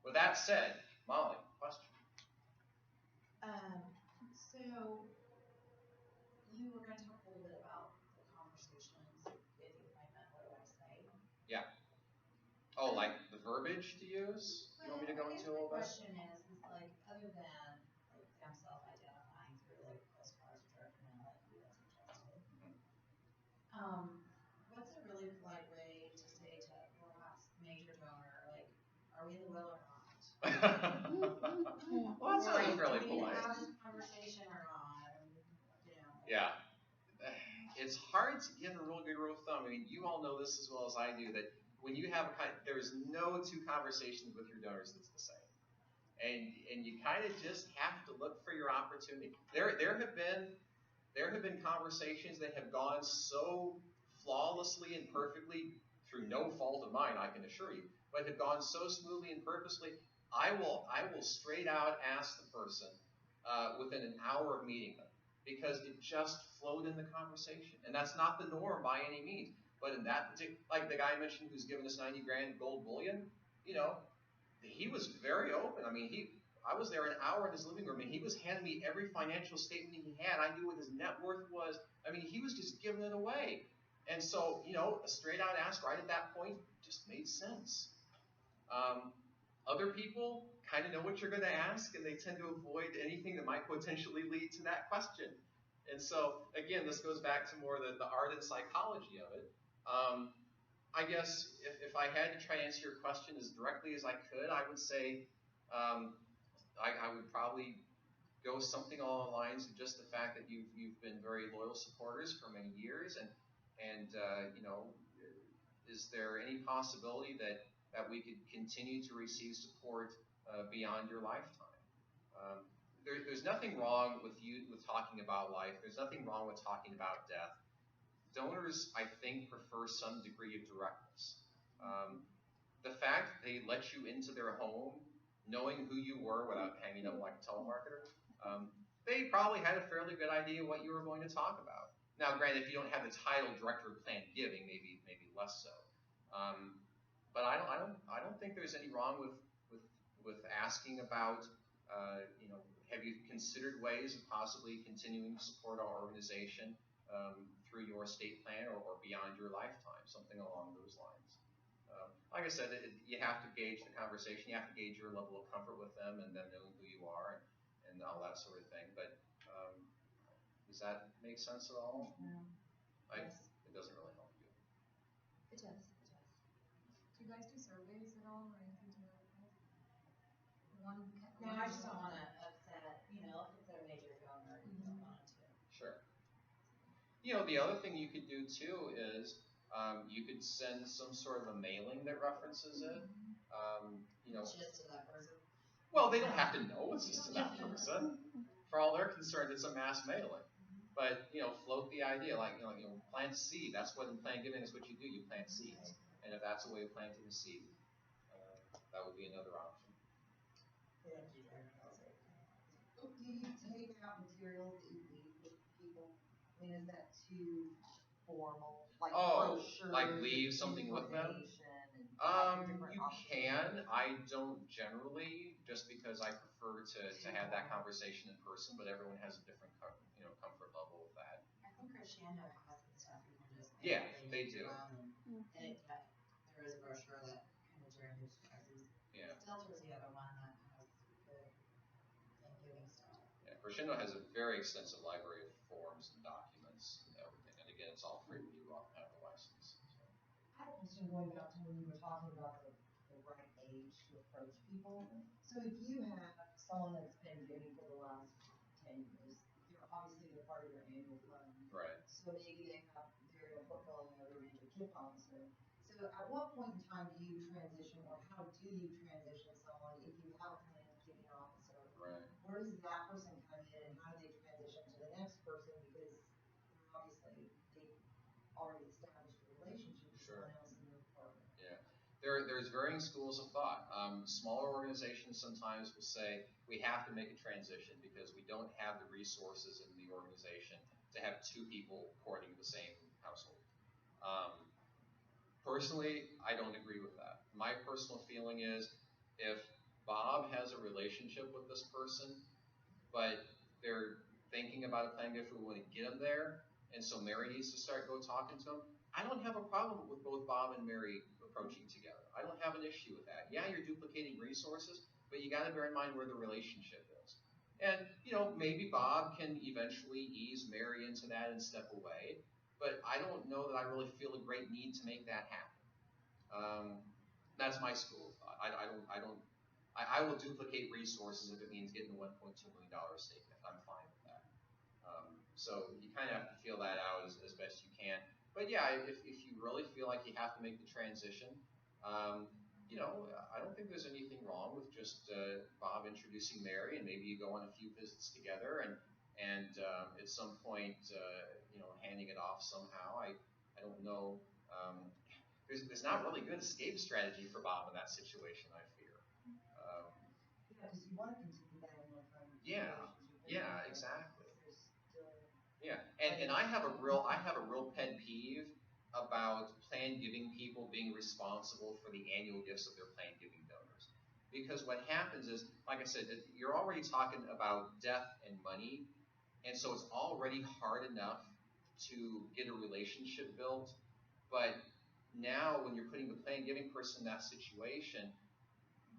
with that said, Molly, question? So you were going to talk a little bit about the conversations with the appointment. What do I say? Yeah. Oh, like the verbiage to use? You want me to go into all that? that? The question is like, other than like them self-identifying through like postcards, which are like you guys suggested, what's a really polite way to say to perhaps major donor, like, are we in the will or not? Well, that's not fairly Do we polite. have this conversation or not? Yeah. It's hard to get a real good rule of thumb. I mean, you all know this as well as I do, that when you have there's no two conversations with your donors that's the same. And you kind of just have to look for your opportunity. There have been There have been conversations that have gone so flawlessly and perfectly through no fault of mine, I can assure you, but have gone so smoothly and purposely. I will straight out ask the person within an hour of meeting them because it just flowed in the conversation, and that's not the norm by any means. But in that particular, like the guy I mentioned who's given us 90 grand gold bullion, you know, he was very open. I mean, I was there an hour in his living room, and he was handing me every financial statement he had. I knew what his net worth was. I mean, he was just giving it away. And so, you know, a straight out ask right at that point just made sense. Other people kind of know what you're going to ask, and they tend to avoid anything that might potentially lead to that question. And so, again, this goes back to more the art and psychology of it. I guess if I had to try to answer your question as directly as I could, I would say I would probably go something along the lines of just the fact that you've been very loyal supporters for many years, and you know, is there any possibility that we could continue to receive support beyond your lifetime? There's nothing wrong with talking about life. There's nothing wrong with talking about death. Donors, I think, prefer some degree of directness. The fact they let you into their home, knowing who you were without hanging up like a telemarketer, they probably had a fairly good idea what you were going to talk about. Now, granted, if you don't have the title Director of Planned Giving, maybe less so. But I don't think there's any wrong with asking about, you know, have you considered ways of possibly continuing to support our organization through your estate plan or beyond your lifetime, something along those lines. Like I said, you have to gauge the conversation. You have to gauge your level of comfort with them and them knowing who you are and all that sort of thing. But does that make sense at all? No. Yes. It doesn't really help you. It does. Do you guys do surveys at all or anything to that effect? No, I just don't want to upset, you know, if it's a major donor, you don't want it to. Sure. You know, the other thing you could do too is you could send some sort of a mailing that references it. You know, It's just to that person. well, they don't have to know it's just to that person. For all they're concerned, it's a mass mailing. But you know, float the idea, like you know, plant seed. That's what in plant giving is what you do. You plant seeds, and if that's a way of planting a seed, that would be another option. Thank you very much. Do you take out materials that you leave with people? I mean, is that too formal? Like brochures, like leave something with them? You can. I don't generally, just because I prefer to have that conversation in person. But everyone has a different comfort level with that. I think Crescendo has some stuff you can just they do. And there is a brochure that kind of journeys prices. Yeah. Delta's the other one that has good Thanksgiving stuff. Yeah, Crescendo has a very extensive library of forms and documents and everything. And again, it's all free when you have the license. So. I had a question going back to when you were talking about the right age to approach people. So if you have someone that's been giving for the last 10 years, obviously they're part of your annual fund. Right. So maybe they have their portfolio of a major gift officer. So at what point in time do you transition, or how do you transition someone if you have a planned giving officer? Right. Where does that person come in, and how do they transition to the next person? Because obviously they've already established a relationship with someone else in their department. Yeah. There's varying schools of thought. Smaller organizations sometimes will say we have to make a transition because we don't have the resources in the organization to have two people courting the same household. Personally, I don't agree with that. My personal feeling is if Bob has a relationship with this person, but they're thinking about a plan if we want to get him there, and so Mary needs to start talking to him, I don't have a problem with both Bob and Mary approaching together. I don't have an issue with that. Yeah, you're duplicating resources, but you got to bear in mind where the relationship is. And, you know, maybe Bob can eventually ease Mary into that and step away, but I don't know that I really feel a great need to make that happen. That's my school of thought. I will duplicate resources if it means getting a $1.2 million statement. I'm fine with that. So you kind of have to feel that out as best you can. But yeah, if you really feel like you have to make the transition, you know, I don't think there's anything wrong with just Bob introducing Mary, and maybe you go on a few visits together, and and at some point, handing it off somehow. I don't know. There's not really good escape strategy for Bob in that situation, I fear. Yeah, because you want to continue that one-time Yeah, relationship. yeah, exactly. There's still. Yeah, and I have a real pet peeve about plan giving people being responsible for the annual gifts of their plan giving donors. Because what happens is, like I said, you're already talking about death and money, and so it's already hard enough to get a relationship built. But now, when you're putting the plan giving person in that situation,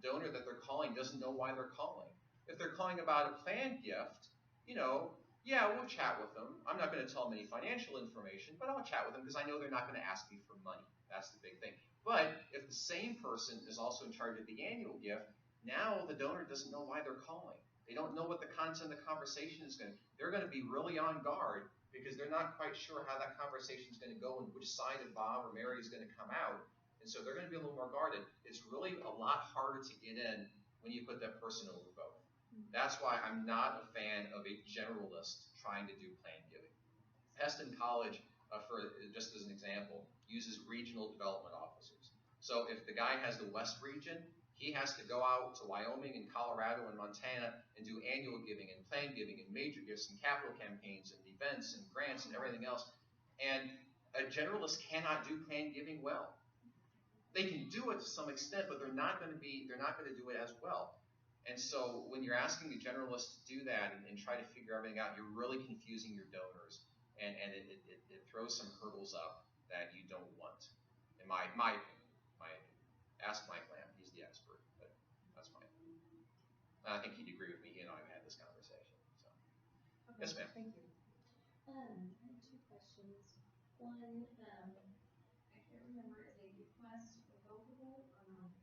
donor that they're calling doesn't know why they're calling. If they're calling about a planned gift, yeah, we'll chat with them. I'm not going to tell them any financial information, but I'll chat with them because I know they're not going to ask me for money. That's the big thing. But if the same person is also in charge of the annual gift, now the donor doesn't know why they're calling. They don't know what the content of the conversation is going to be. They're going to be really on guard because they're not quite sure how that conversation is going to go and which side of Bob or Mary is going to come out. And so they're going to be a little more guarded. It's really a lot harder to get in when you put that person over both. That's why I'm not a fan of a generalist trying to do plan giving. Peston College, for just as an example, uses regional development officers. So if the guy has the West region, he has to go out to Wyoming and Colorado and Montana and do annual giving and plan giving and major gifts and capital campaigns and events and grants and everything else. And a generalist cannot do plan giving well. They can do it to some extent, but they're not going to do it as well. And so when you're asking a generalist to do that and try to figure everything out, you're really confusing your donors, and it throws some hurdles up that you don't want. In my opinion, ask Mike Lamb, he's the expert, but that's my opinion. I think he'd agree with me. He and I have had this conversation. So, Okay, yes, ma'am. Thank you. I have two questions. One, I can't remember, is a request revocable or not?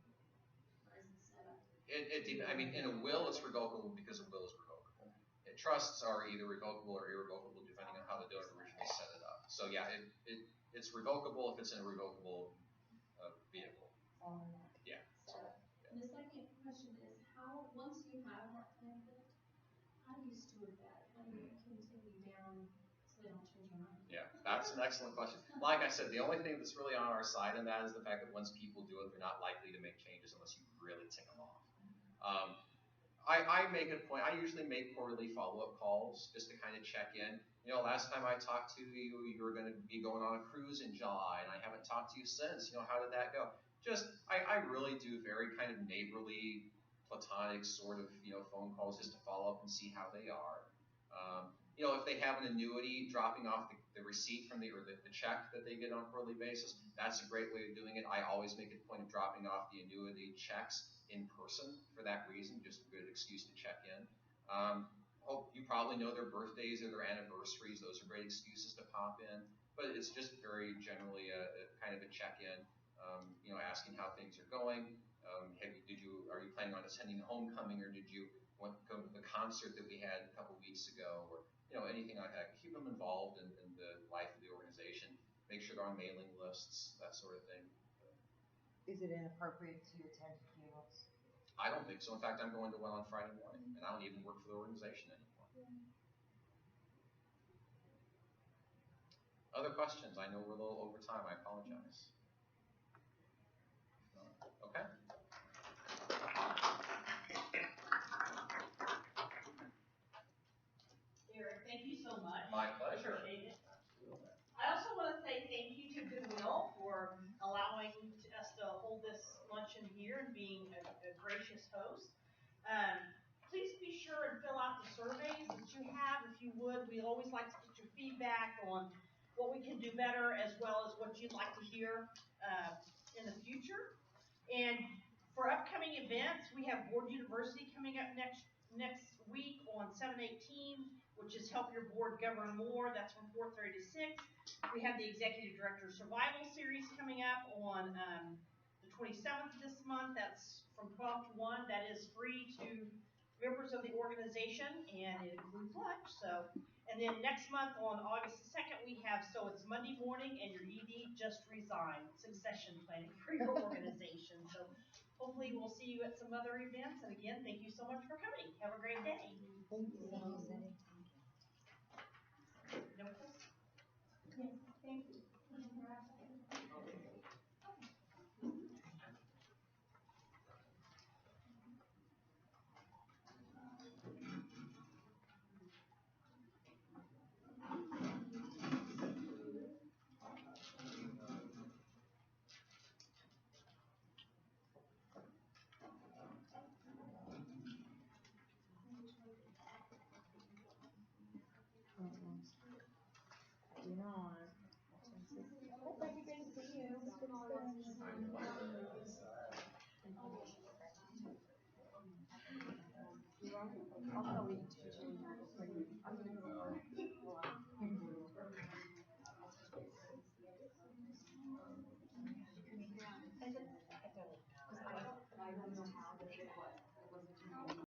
Or is it set up? I mean, in a will, it's revocable because a will is revocable. Trusts are either revocable or irrevocable depending on how the donor originally set it up. So yeah, it's revocable if it's in a revocable vehicle. Yeah. So, and the second question is, once you have that plan built, how do you steward that? How do you continue down so they don't change their mind? Yeah, that's an excellent question. Like I said, the only thing that's really on our side in that is the fact that once people do it, they're not likely to make changes unless you really tick them off. I make a point. I usually make quarterly follow-up calls just to kind of check in. Last time I talked to you, you were going to be going on a cruise in July, and I haven't talked to you since. How did that go? I really do very kind of neighborly, platonic sort of phone calls just to follow up and see how they are. If they have an annuity, dropping off the receipt from the check that they get on a quarterly basis, that's a great way of doing it. I always make a point of dropping off the annuity checks in person for that reason, just a good excuse to check in. You probably know their birthdays or their anniversaries. Those are great excuses to pop in. But it's just very generally a kind of a check-in, asking how things are going. Are you planning on attending homecoming, or did you want to go to the concert that we had a couple weeks ago, or anything like that? Keep them involved in the life of the organization. Make sure they're on mailing lists, that sort of thing. Is it inappropriate to attend funerals? I don't think so. In fact, I'm going to one on Friday morning, and I don't even work for the organization anymore. Other questions? I know we're a little over time. I apologize. Okay. Eric, thank you so much. My pleasure. Appreciate it. I also want to say thank you to Goodwill for allowing us to hold this luncheon here and being a gracious host. Please be sure and fill out the surveys that you have, if you would. We always like to get your feedback on what we can do better, as well as what you'd like to hear in the future. And for upcoming events, we have Board University coming up next week on 7/18, which is Help Your Board Govern More. That's from 4:30 to 6. We have the Executive Director Survival Series coming up on the 27th of this month. That's from 12 to 1. That is free to members of the organization, and it includes lunch. And then next month on August the 2nd, we have So It's Monday Morning and Your ED Just Resigned, succession planning for your organization. So hopefully we'll see you at some other events. And again, thank you so much for coming. Have a great day. Thank you. Thank you. You know, it's like a great to see you. It's good to see you. You're welcome. I'll tell you too.